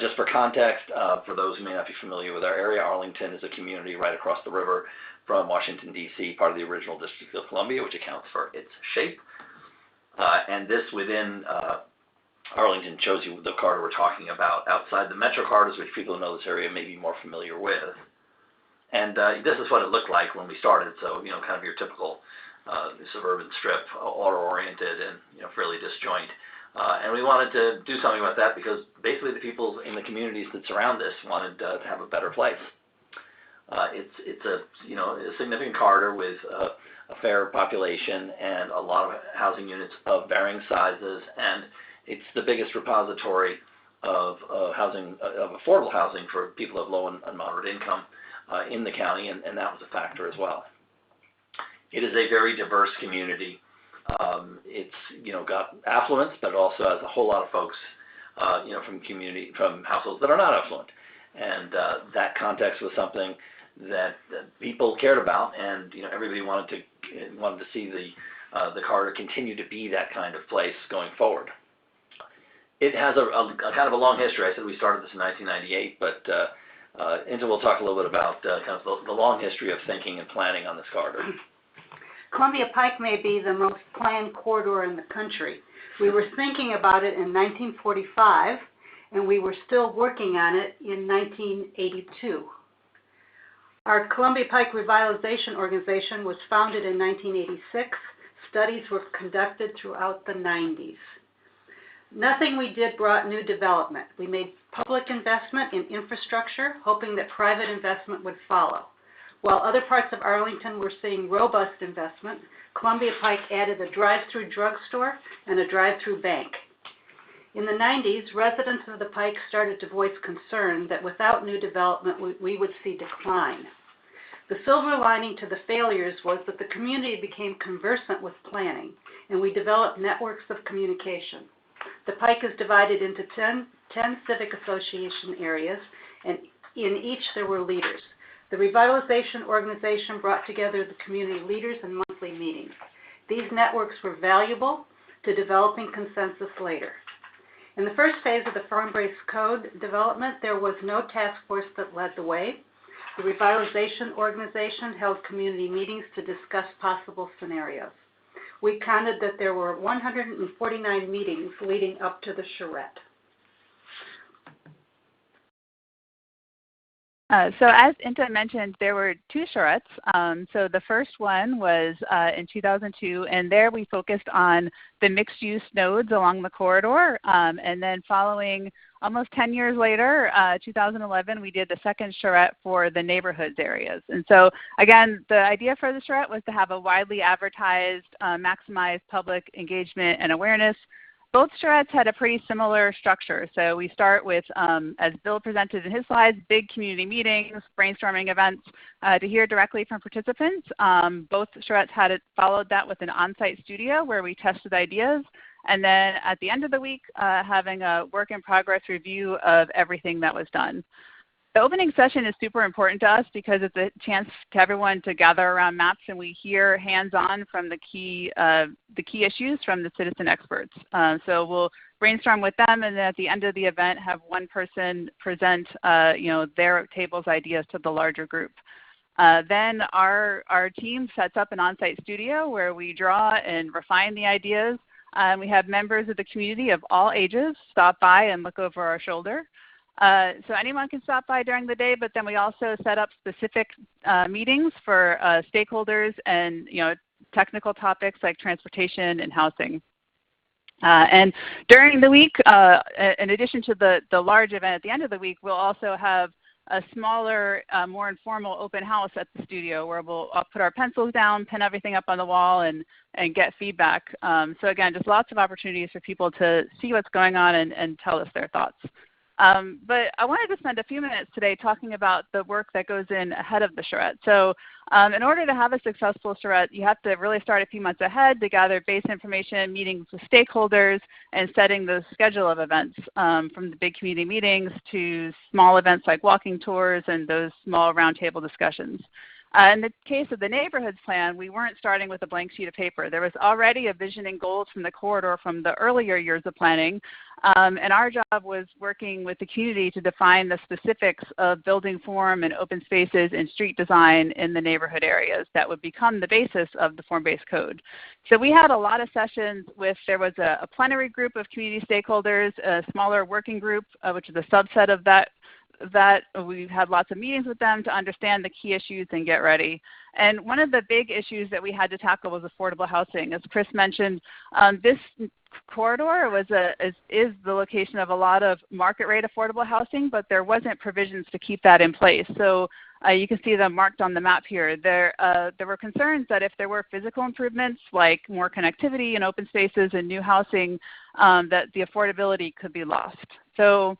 Just for context, for those who may not be familiar with our area, Arlington is a community right across the river from Washington, D.C., part of the original District of Columbia, which accounts for its shape. And this within Arlington shows you the corridor we're talking about outside the metro corridors, which people who know this area may be more familiar with. And this is what it looked like when we started, so kind of your typical suburban strip, auto-oriented and fairly disjoint. And we wanted to do something about that because basically the people in the communities that surround this wanted to have a better place. It's a significant corridor with a fair population and a lot of housing units of varying sizes, and it's the biggest repository of housing, of affordable housing for people of low and moderate income in the county, and that was a factor as well. It is a very diverse community. It's got affluence, but it also has a whole lot of folks from households that are not affluent, and that context was something that people cared about, and everybody wanted to see the corridor continue to be that kind of place going forward. It has a kind of a long history. I said we started this in 1998, but Inta will talk a little bit about kind of the long history of thinking and planning on this corridor. Columbia Pike may be the most planned corridor in the country. We were thinking about it in 1945, and we were still working on it in 1982. Our Columbia Pike Revitalization Organization was founded in 1986. Studies were conducted throughout the 90s. Nothing we did brought new development. We made public investment in infrastructure, hoping that private investment would follow. While other parts of Arlington were seeing robust investment, Columbia Pike added a drive-through drugstore and a drive-through bank. In the 90s, residents of the Pike started to voice concern that without new development, we would see decline. The silver lining to the failures was that the community became conversant with planning, and we developed networks of communication. The Pike is divided into 10 civic association areas, and in each there were leaders. The Revitalization Organization brought together the community leaders in monthly meetings. These networks were valuable to developing consensus later. In the first phase of the Form-Based Code development, there was no task force that led the way. The Revitalization Organization held community meetings to discuss possible scenarios. We counted that there were 149 meetings leading up to the charrette. So as Inta mentioned, there were two charrettes. So the first one was in 2002, and there we focused on the mixed-use nodes along the corridor. And then following almost 10 years later, 2011, we did the second charrette for the neighborhoods areas. And so again, the idea for the charrette was to have a widely advertised, maximized public engagement and awareness. Both charrettes had a pretty similar structure. So we start with, as Bill presented in his slides, big community meetings, brainstorming events to hear directly from participants. Both charrettes followed that with an on-site studio where we tested ideas. And then at the end of the week, having a work-in-progress review of everything that was done. The opening session is super important to us because it's a chance to everyone to gather around maps and we hear hands-on from the key issues from the citizen experts. So we'll brainstorm with them, and then at the end of the event have one person present their table's ideas to the larger group. Then our team sets up an on-site studio where we draw and refine the ideas. We have members of the community of all ages stop by and look over our shoulder. So anyone can stop by during the day, but then we also set up specific meetings for stakeholders and technical topics like transportation and housing. And during the week, in addition to the large event at the end of the week, we'll also have a smaller, more informal open house at the studio where we'll put our pencils down, pin everything up on the wall, and get feedback. So again, just lots of opportunities for people to see what's going on and tell us their thoughts. But I wanted to spend a few minutes today talking about the work that goes in ahead of the charrette. So in order to have a successful charrette, you have to really start a few months ahead to gather base information, meetings with stakeholders, and setting the schedule of events from the big community meetings to small events like walking tours and those small roundtable discussions. In the case of the neighborhoods plan, we weren't starting with a blank sheet of paper. There was already a vision and goals from the corridor from the earlier years of planning, and our job was working with the community to define the specifics of building form and open spaces and street design in the neighborhood areas that would become the basis of the form-based code. So we had a lot of sessions there was a plenary group of community stakeholders, a smaller working group, which is a subset of that we had lots of meetings with them to understand the key issues and get ready. And one of the big issues that we had to tackle was affordable housing. As Chris mentioned, this corridor is the location of a lot of market rate affordable housing, but there wasn't provisions to keep that in place. So You can see them marked on the map here. There were concerns that if there were physical improvements like more connectivity and open spaces and new housing, that the affordability could be lost. So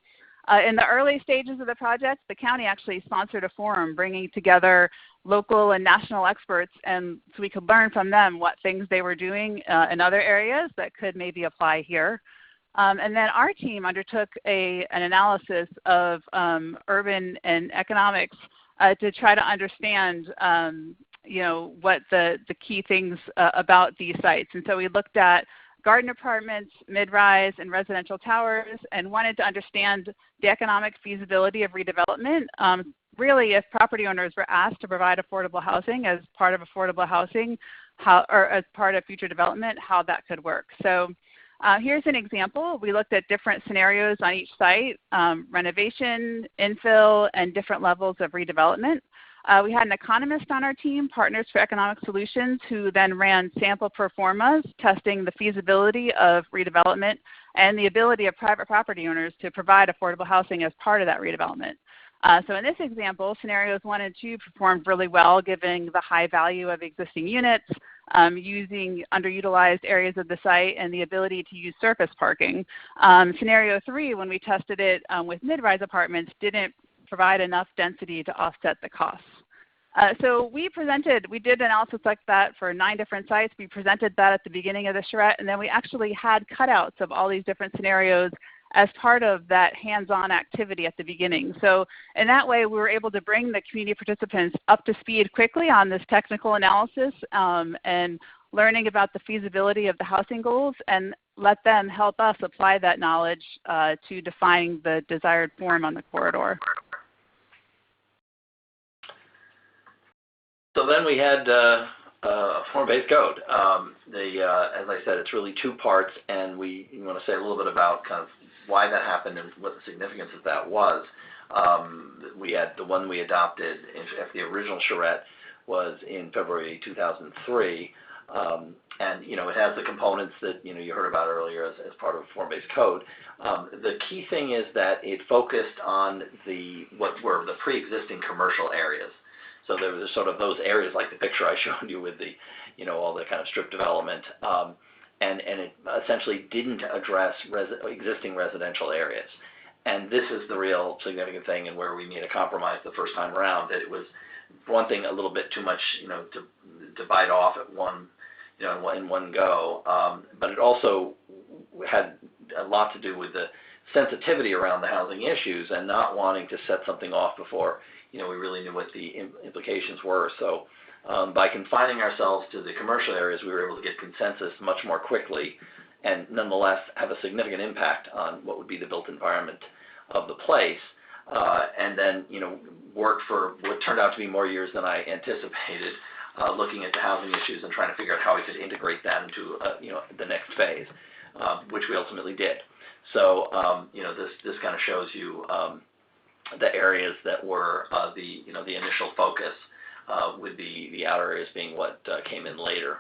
in the early stages of the project, the county actually sponsored a forum bringing together local and national experts, and so we could learn from them what things they were doing in other areas that could maybe apply here. And then our team undertook an analysis of urban and economics to try to understand what the key things about these sites. And so we looked at garden apartments, mid-rise, and residential towers, and wanted to understand the economic feasibility of redevelopment. Really, if property owners were asked to provide affordable housing as part of affordable housing, or as part of future development, how that could work. So here's an example. We looked at different scenarios on each site, renovation, infill, and different levels of redevelopment. We had an economist on our team, Partners for Economic Solutions, who then ran sample pro formas, testing the feasibility of redevelopment and the ability of private property owners to provide affordable housing as part of that redevelopment. So in this example, scenarios 1 and 2 performed really well, given the high value of existing units, using underutilized areas of the site, and the ability to use surface parking. Scenario 3, when we tested it with mid-rise apartments, didn't provide enough density to offset the costs. So we did analysis like that for 9 different sites. We presented that at the beginning of the charrette, and then we actually had cutouts of all these different scenarios as part of that hands-on activity at the beginning. So in that way, we were able to bring the community participants up to speed quickly on this technical analysis and learning about the feasibility of the housing goals, and let them help us apply that knowledge to defining the desired form on the corridor. So then we had a form-based code. As I said, it's really 2 parts, and we want to say a little bit about kind of why that happened and what the significance of that was. We had the one we adopted after the original charrette was in February 2003, and it has the components that you heard about earlier as part of a form-based code. The key thing is that it focused on what were the pre-existing commercial areas. So there was sort of those areas like the picture I showed you with the, all the kind of strip development, and it essentially didn't address existing residential areas. And this is the real significant thing, and where we made a compromise the first time around, that it was, for one thing, a little bit too much, to bite off at one, in one go. But it also had a lot to do with the sensitivity around the housing issues and not wanting to set something off before we really knew what the implications were. So by confining ourselves to the commercial areas, we were able to get consensus much more quickly, and nonetheless have a significant impact on what would be the built environment of the place. And then work for what turned out to be more years than I anticipated, looking at the housing issues and trying to figure out how we could integrate that into the next phase, which we ultimately did. So this kind of shows you the areas that were the initial focus, with the outer areas being what came in later.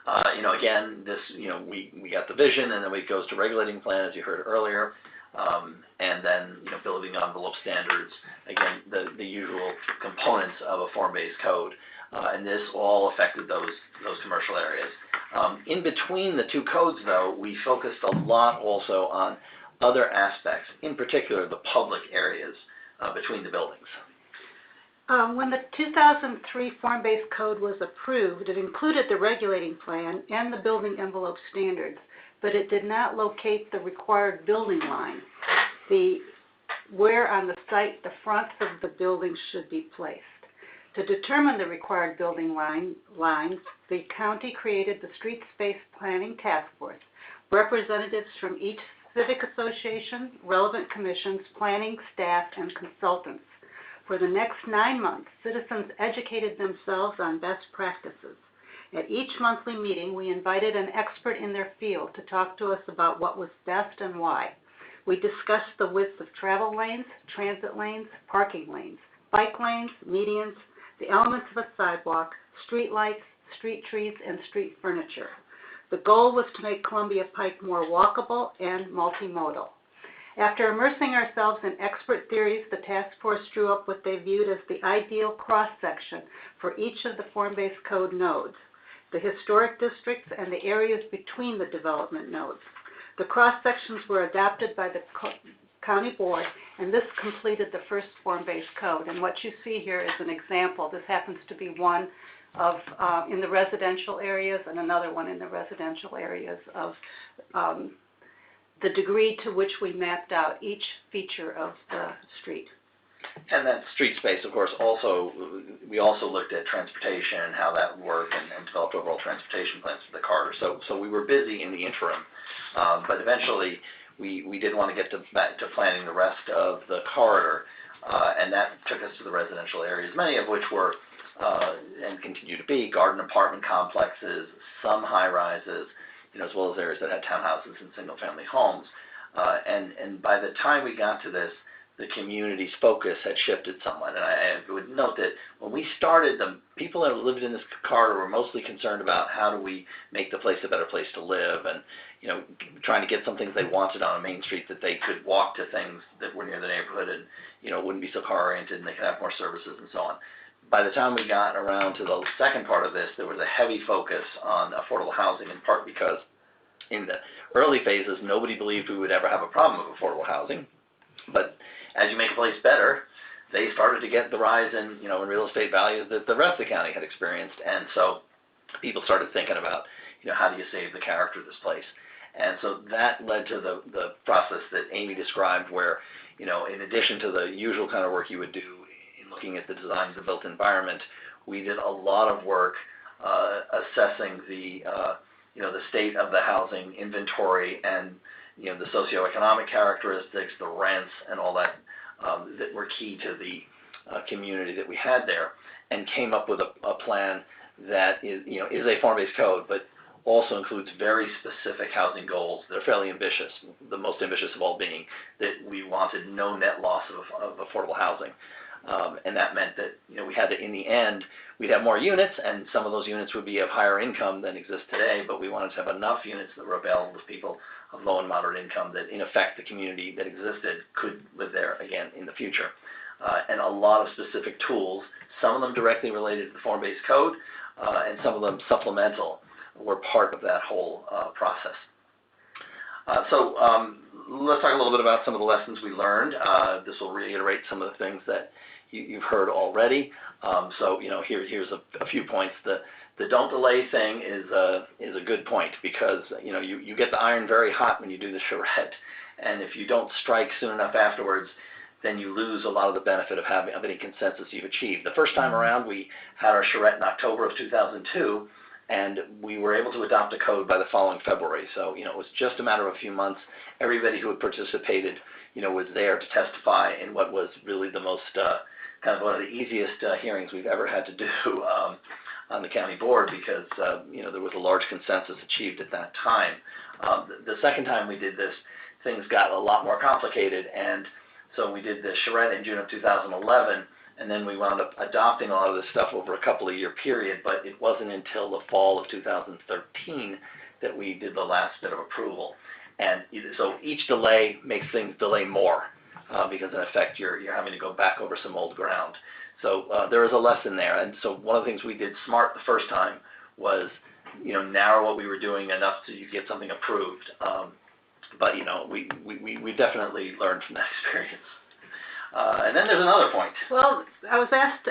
Again, this we got the vision, and then it goes to regulating plan, as you heard earlier, and then building envelope standards. Again, the usual components of a form-based code, and this all affected those commercial areas. In between the 2 codes, though, we focused a lot also on other aspects, in particular the public areas between the buildings. When the 2003 form-based code was approved, it included the regulating plan and the building envelope standards, but it did not locate the required building line, where on the site the fronts of the building should be placed. To determine the required building lines, the county created the Street Space Planning Task Force. Representatives from each civic association, relevant commissions, planning staff, and consultants. For the next 9 months, citizens educated themselves on best practices. At each monthly meeting, we invited an expert in their field to talk to us about what was best and why. We discussed the width of travel lanes, transit lanes, parking lanes, bike lanes, medians, the elements of a sidewalk, street lights, street trees, and street furniture. The goal was to make Columbia Pike more walkable and multimodal. After immersing ourselves in expert theories, the task force drew up what they viewed as the ideal cross-section for each of the form-based code nodes, the historic districts and the areas between the development nodes. The cross-sections were adopted by the county board, and this completed the first form-based code. And what you see here is an example. This happens to be one of in the residential areas and another one in the residential areas of the degree to which we mapped out each feature of the street. And that street space, of course, we also looked at transportation and how that would work and developed overall transportation plans for the corridor. So we were busy in the interim, but eventually we did want to get back to planning the rest of the corridor, and that took us to the residential areas, many of which were and continue to be garden apartment complexes, some high-rises, as well as areas that had townhouses and single-family homes. And by the time we got to this, the community's focus had shifted somewhat. And I would note that when we started, the people that lived in this corridor were mostly concerned about how do we make the place a better place to live, and trying to get some things they wanted on a main street that they could walk to things that were near the neighborhood and wouldn't be so car-oriented, and they could have more services and so on. By the time we got around to the second part of this, there was a heavy focus on affordable housing, in part because in the early phases, nobody believed we would ever have a problem with affordable housing. But as you make a place better, they started to get the rise in, in real estate values that the rest of the county had experienced. And so people started thinking about, how do you save the character of this place? And so that led to the process that Amy described where, in addition to the usual kind of work you would do in looking at the design of the built environment, we did a lot of work assessing the state of the housing inventory and, the socioeconomic characteristics, the rents, and all that that were key to the community that we had there, and came up with a plan that is a form-based code, but also includes very specific housing goals that are fairly ambitious, the most ambitious of all being that we wanted no net loss of affordable housing. And that meant that we had to, in the end, we'd have more units, and some of those units would be of higher income than exist today, but we wanted to have enough units that were available to people of low and moderate income that, in effect, the community that existed could live there again in the future. And a lot of specific tools, some of them directly related to the form-based code, and some of them supplemental, were part of that whole process. So let's talk a little bit about some of the lessons we learned. This will reiterate some of the things that you've heard already. So here's a few points. The don't delay thing is a good point because you get the iron very hot when you do the charrette, and if you don't strike soon enough afterwards, then you lose a lot of the benefit of any consensus you've achieved. The first time around, we had our charrette in October of 2002, and we were able to adopt a code by the following February. So it was just a matter of a few months. Everybody who had participated, was there to testify in what was really the most kind of one of the easiest hearings we've ever had to do on the county board because there was a large consensus achieved at that time. The second time we did this, things got a lot more complicated, and so we did the charrette in June of 2011, and then we wound up adopting a lot of this stuff over a couple of year period, but it wasn't until the fall of 2013 that we did the last bit of approval. And so each delay makes things delay more because in effect you're having to go back over some old ground. So there is a lesson there. And so one of the things we did smart the first time was narrow what we were doing enough so you get something approved. But we definitely learned from that experience. And then there's another point. Well, I was asked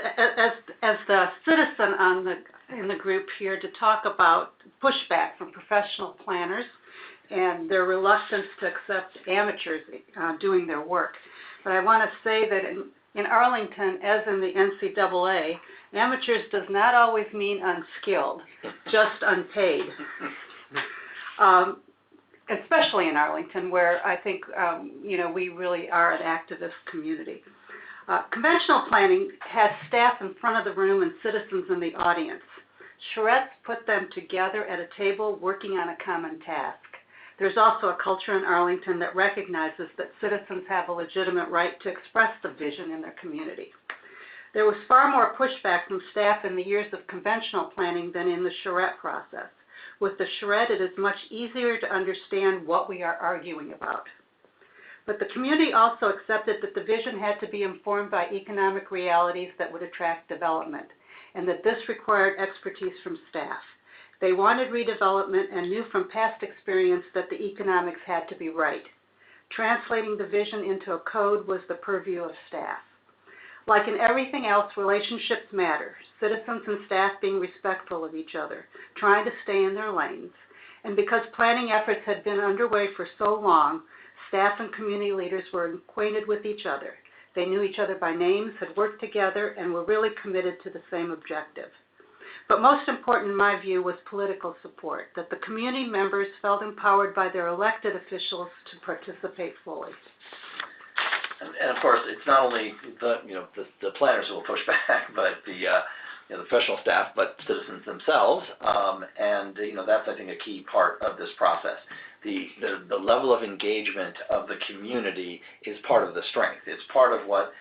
as the citizen in the group here to talk about pushback from professional planners and their reluctance to accept amateurs doing their work. But I want to say that in Arlington, as in the NCAA, amateurs does not always mean unskilled, just unpaid. Especially in Arlington, where I think we really are an activist community. Conventional planning has staff in front of the room and citizens in the audience. Charrettes put them together at a table working on a common task. There's also a culture in Arlington that recognizes that citizens have a legitimate right to express the vision in their community. There was far more pushback from staff in the years of conventional planning than in the charrette process. With the charrette, it is much easier to understand what we are arguing about. But the community also accepted that the vision had to be informed by economic realities that would attract development, and that this required expertise from staff. They wanted redevelopment and knew from past experience that the economics had to be right. Translating the vision into a code was the purview of staff. Like in everything else, relationships matter. Citizens and staff being respectful of each other, trying to stay in their lanes. And because planning efforts had been underway for so long, staff and community leaders were acquainted with each other. They knew each other by names, had worked together, and were really committed to the same objective. But most important in my view was political support, that the community members felt empowered by their elected officials to participate fully. And of course, it's not only the planners who will push back, but the professional staff, but citizens themselves, and that's, I think, a key part of this process. The level of engagement of the community is part of the strength. It's part of what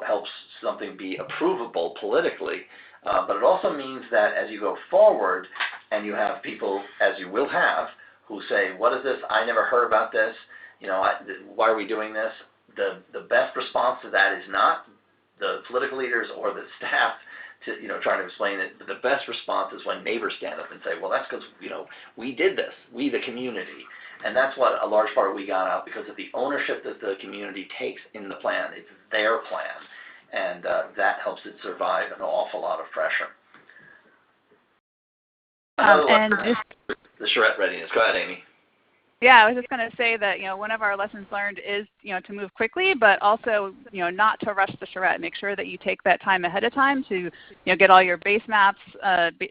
helps something be approvable politically. But it also means that as you go forward and you have people, as you will have, who say, what is this? I never heard about this. Why are we doing this? The best response to that is not the political leaders or the staff trying to explain it. But the best response is when neighbors stand up and say, well, that's because, we did this, we the community. And that's what a large part we got out, because of the ownership that the community takes in the plan. It's their plan. And that helps it survive an awful lot of pressure. The charrette readiness. Go ahead, Amy. Yeah, I was just going to say that one of our lessons learned is to move quickly, but also not to rush the charrette. Make sure that you take that time ahead of time to get all your base maps,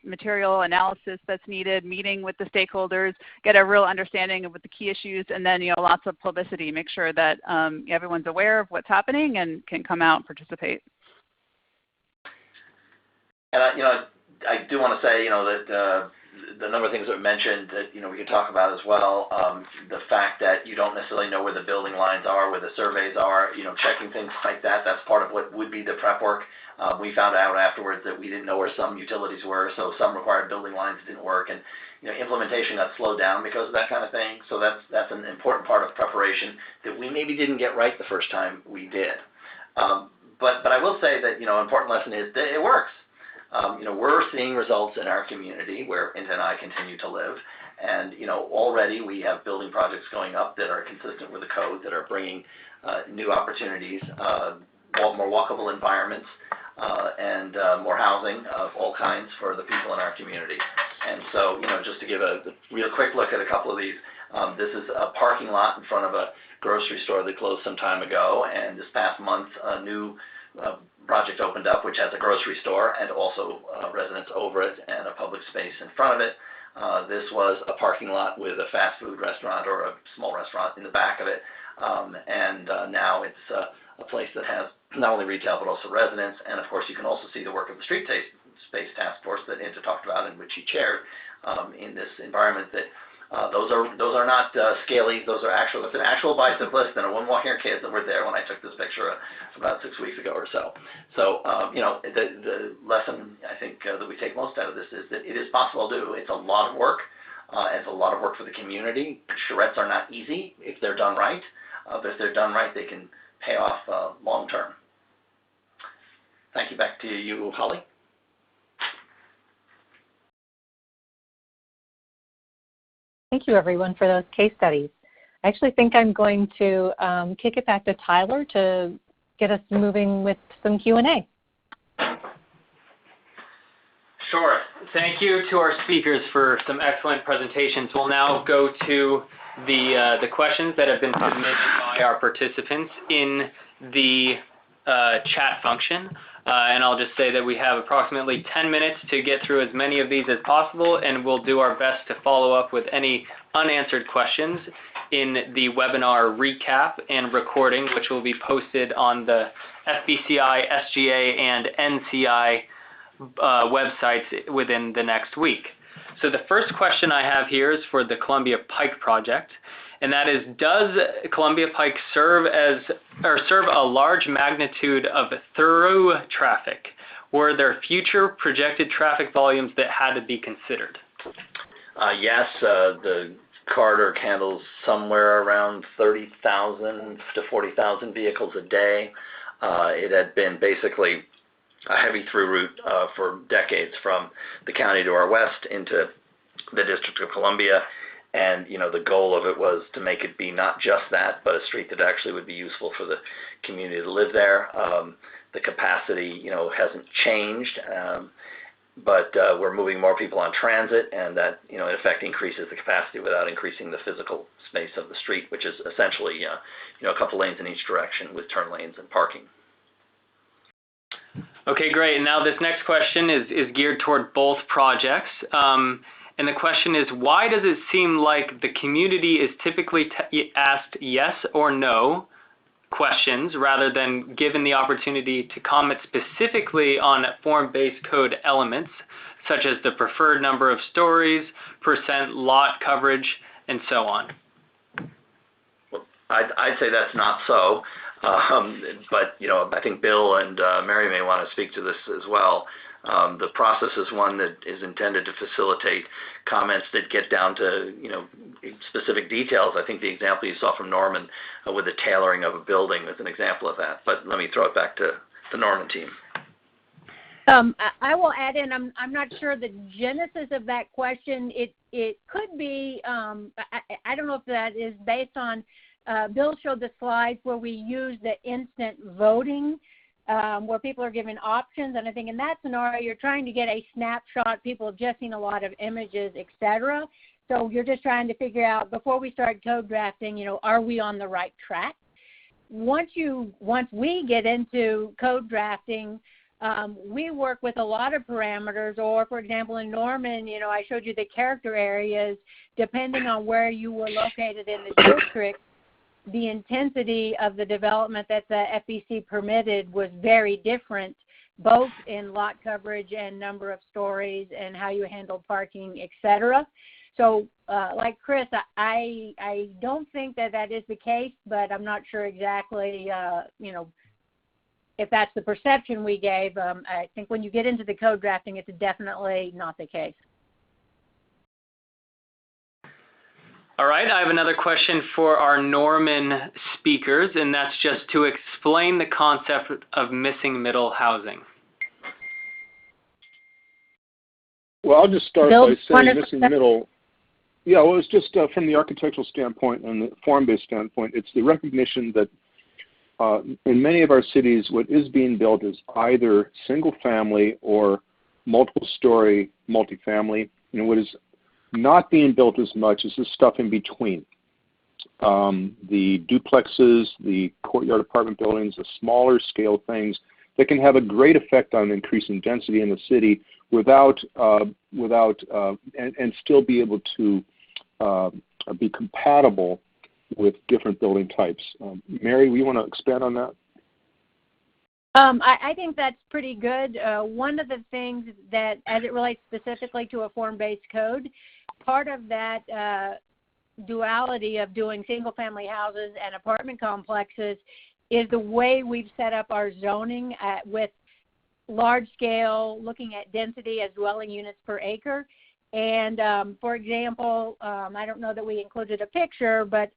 material analysis that's needed, meeting with the stakeholders, get a real understanding of what the key issues, and then lots of publicity. Make sure that everyone's aware of what's happening and can come out and participate. And I do want to say that. The number of things that were mentioned that we could talk about as well. The fact that you don't necessarily know where the building lines are, where the surveys are, checking things like that. That's part of what would be the prep work. We found out afterwards that we didn't know where some utilities were, so some required building lines didn't work, and implementation got slowed down because of that kind of thing. So that's an important part of preparation that we maybe didn't get right the first time we did. But I will say that an important lesson is that it works. We're seeing results in our community where NCI continue to live, and already we have building projects going up that are consistent with the code, that are bringing new opportunities, more walkable environments, and more housing of all kinds for the people in our community. And so, just to give a real quick look at a couple of these, this is a parking lot in front of a grocery store that closed some time ago, and this past month a new project opened up, which has a grocery store and also residents over it and a public space in front of it. This was a parking lot with a fast food restaurant or a small restaurant in the back of it, and now it's a place that has not only retail but also residents. And of course, you can also see the work of the Street Space Task Force that Inta talked about and which he chaired in this environment. That those are not scalies. Those are actual. It's an actual bicyclist and a woman walking her kids that were there when I took this picture about 6 weeks ago or so. So the lesson I think that we take most out of this is that it is possible to do. It's a lot of work. It's a lot of work for the community. Charrettes are not easy if they're done right, but if they're done right, they can pay off long term. Thank you. Back to you, Holly. Thank you, everyone, for those case studies. I actually think I'm going to kick it back to Tyler to get us moving with some Q&A. Sure. Thank you to our speakers for some excellent presentations. We'll now go to the questions that have been submitted by our participants in the chat function. And I'll just say that we have approximately 10 minutes to get through as many of these as possible, and we'll do our best to follow up with any unanswered questions in the webinar recap and recording, which will be posted on the FBCI, SGA, and NCI websites within the next week. So the first question I have here is for the Columbia Pike project, and that is, does Columbia Pike serve a large magnitude of through traffic? Were there future projected traffic volumes that had to be considered? Yes, the corridor handles somewhere around 30,000 to 40,000 vehicles a day. It had been basically a heavy through route for decades from the county to our west into the District of Columbia. And, the goal of it was to make it be not just that, but a street that actually would be useful for the community to live there. The capacity, hasn't changed, but we're moving more people on transit, and that, in effect increases the capacity without increasing the physical space of the street, which is essentially, a couple lanes in each direction with turn lanes and parking. Okay, great. And now this next question is geared toward both projects. And the question is, why does it seem like the community is typically asked yes or no questions rather than given the opportunity to comment specifically on form-based code elements, such as the preferred number of stories, percent lot coverage, and so on? Well, I'd say that's not so. But, I think Bill and Mary may want to speak to this as well. The process is one that is intended to facilitate comments that get down to, specific details. I think the example you saw from Norman with the tailoring of a building is an example of that. But let me throw it back to the Norman team. I will add in, I'm not sure the genesis of that question. It could be, I don't know if that is based on, Bill showed the slides where we use the instant voting, where people are given options, and I think in that scenario you're trying to get a snapshot. People have just seen a lot of images, etc. So you're just trying to figure out before we start code drafting, are we on the right track? Once we get into code drafting, we work with a lot of parameters. Or for example, in Norman, I showed you the character areas. Depending on where you were located in the district, the intensity of the development that the FBC permitted was very different, both in lot coverage and number of stories and how you handle parking, etc. So like Chris, I don't think that is the case, but I'm not sure exactly, if that's the perception we gave. I think when you get into the code drafting, it's definitely not the case. All right, I have another question for our Norman speakers, and that's just to explain the concept of missing middle housing. Well, I'll just start by saying missing middle. Yeah, well, it's just from the architectural standpoint and the form-based standpoint, it's the recognition that in many of our cities, what is being built is either single-family or multiple-story multifamily. What is not being built as much as the stuff in between. The duplexes, the courtyard apartment buildings, the smaller scale things that can have a great effect on increasing density in the city without and still be able to be compatible with different building types. Mary, you want to expand on that? I think that's pretty good. One of the things that, as it relates specifically to a form-based code, part of that duality of doing single-family houses and apartment complexes is the way we've set up our zoning with large-scale, looking at density as dwelling units per acre. And, for example, I don't know that we included a picture, but,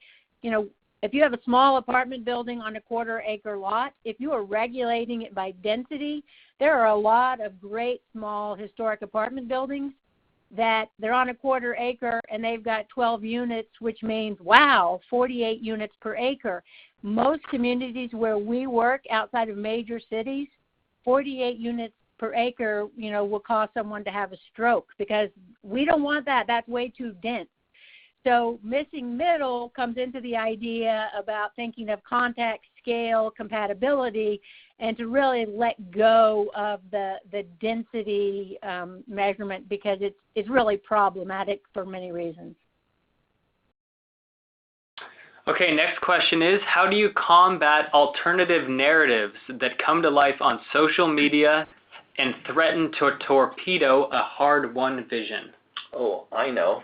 if you have a small apartment building on a quarter-acre lot, if you are regulating it by density, there are a lot of great small historic apartment buildings that they're on a quarter acre and they've got 12 units, which means, wow, 48 units per acre. Most communities where we work outside of major cities, 48 units per acre, will cause someone to have a stroke because we don't want that. That's way too dense. So missing middle comes into the idea about thinking of context, scale, compatibility, and to really let go of the density measurement because it's really problematic for many reasons. Okay, next question is, how do you combat alternative narratives that come to life on social media and threaten to torpedo a hard-won vision? Oh, I know.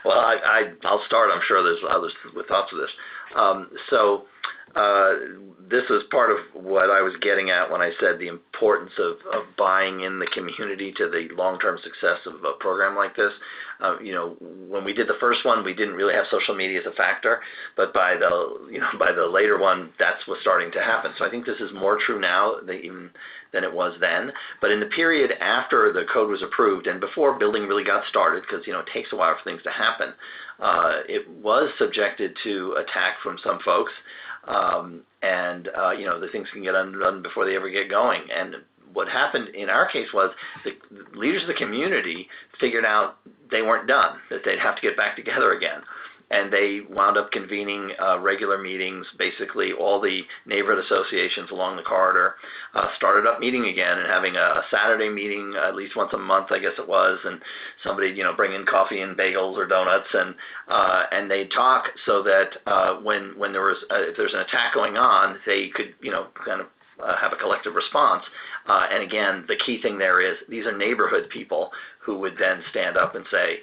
Well, I'll start. I'm sure there's others with thoughts of this. So this was part of what I was getting at when I said the importance of buying in the community to the long-term success of a program like this. When we did the first one, we didn't really have social media as a factor, but by the later one, that's what's starting to happen. So I think this is more true now than it was then. But in the period after the code was approved and before building really got started, because it takes a while for things to happen, it was subjected to attack from some folks. The things can get undone before they ever get going. And what happened in our case was the leaders of the community figured out they weren't done, that they'd have to get back together again. And they wound up convening regular meetings. Basically, all the neighborhood associations along the corridor started up meeting again and having a Saturday meeting at least once a month, I guess it was, and somebody bring in coffee and bagels or donuts, and they'd talk so that when there was if there's an attack going on, they could kind of have a collective response. And again, the key thing there is these are neighborhood people who would then stand up and say,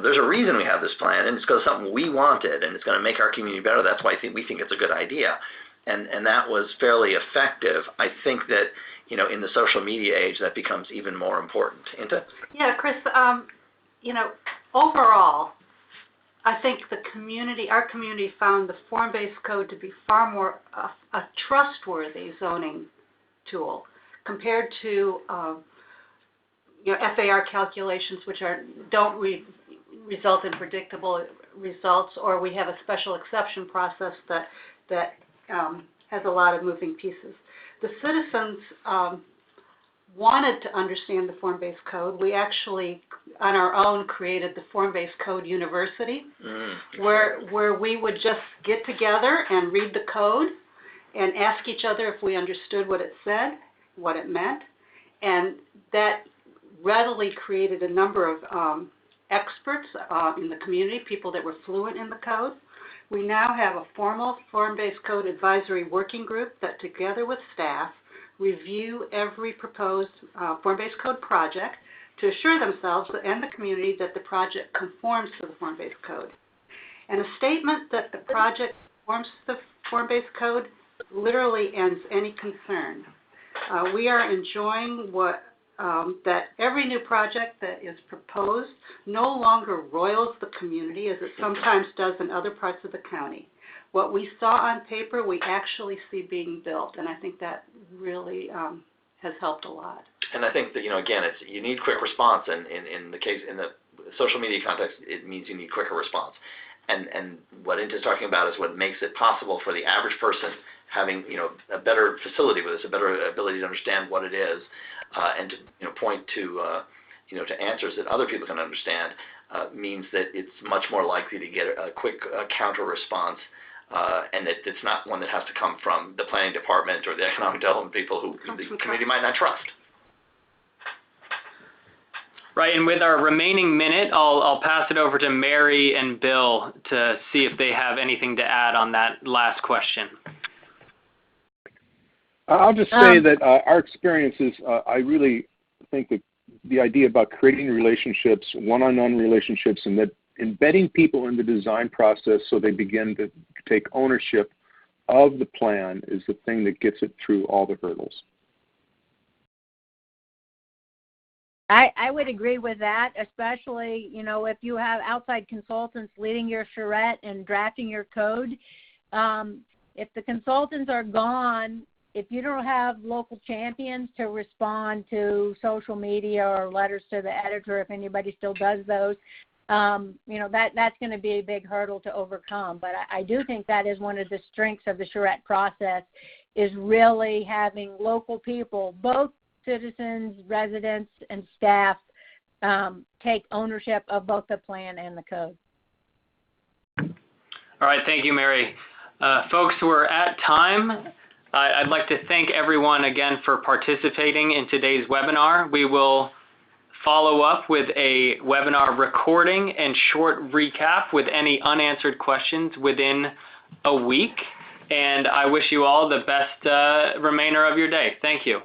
there's a reason we have this plan, and it's because something we wanted, and it's going to make our community better. That's why we think it's a good idea. And that was fairly effective. I think that, in the social media age, that becomes even more important. Inta? Yeah, Chris, overall, I think our community found the form-based code to be far more a trustworthy zoning tool compared to FAR calculations, which don't result in predictable results, or we have a special exception process that has a lot of moving pieces. The citizens wanted to understand the form-based code. We actually, on our own, created the Form-Based Code University, where we would just get together and read the code and ask each other if we understood what it said, what it meant, and that readily created a number of experts in the community, people that were fluent in the code. We now have a formal Form-Based Code Advisory Working Group that, together with staff, review every proposed form-based code project to assure themselves and the community that the project conforms to the form-based code. And a statement that the project conforms to the form-based code literally ends any concern. We are enjoying that every new project that is proposed no longer roils the community as it sometimes does in other parts of the county. What we saw on paper, we actually see being built, and I think that really has helped a lot. And I think that, again, you need quick response, and in the social media context, it means you need quicker response. And what Inta's talking about is what makes it possible for the average person having, a better facility with us, a better ability to understand what it is, and to point to, to answers that other people can understand, means that it's much more likely to get a quick counter response. And that it's not one that has to come from the planning department or the economic development people who the committee might not trust. Right, and with our remaining minute, I'll pass it over to Mary and Bill to see if they have anything to add on that last question. I'll just say that our experiences, I really think that the idea about creating relationships, one-on-one relationships, and that embedding people in the design process so they begin to take ownership of the plan is the thing that gets it through all the hurdles. I would agree with that, especially, if you have outside consultants leading your charrette and drafting your code. If the consultants are gone, if you don't have local champions to respond to social media or letters to the editor, if anybody still does those, that's going to be a big hurdle to overcome. But I do think that is one of the strengths of the charrette process, is really having local people, both citizens, residents, and staff, take ownership of both the plan and the code. All right, thank you, Mary. Folks, we're at time. I'd like to thank everyone again for participating in today's webinar. We will follow up with a webinar recording and short recap with any unanswered questions within a week. And I wish you all the best remainder of your day. Thank you.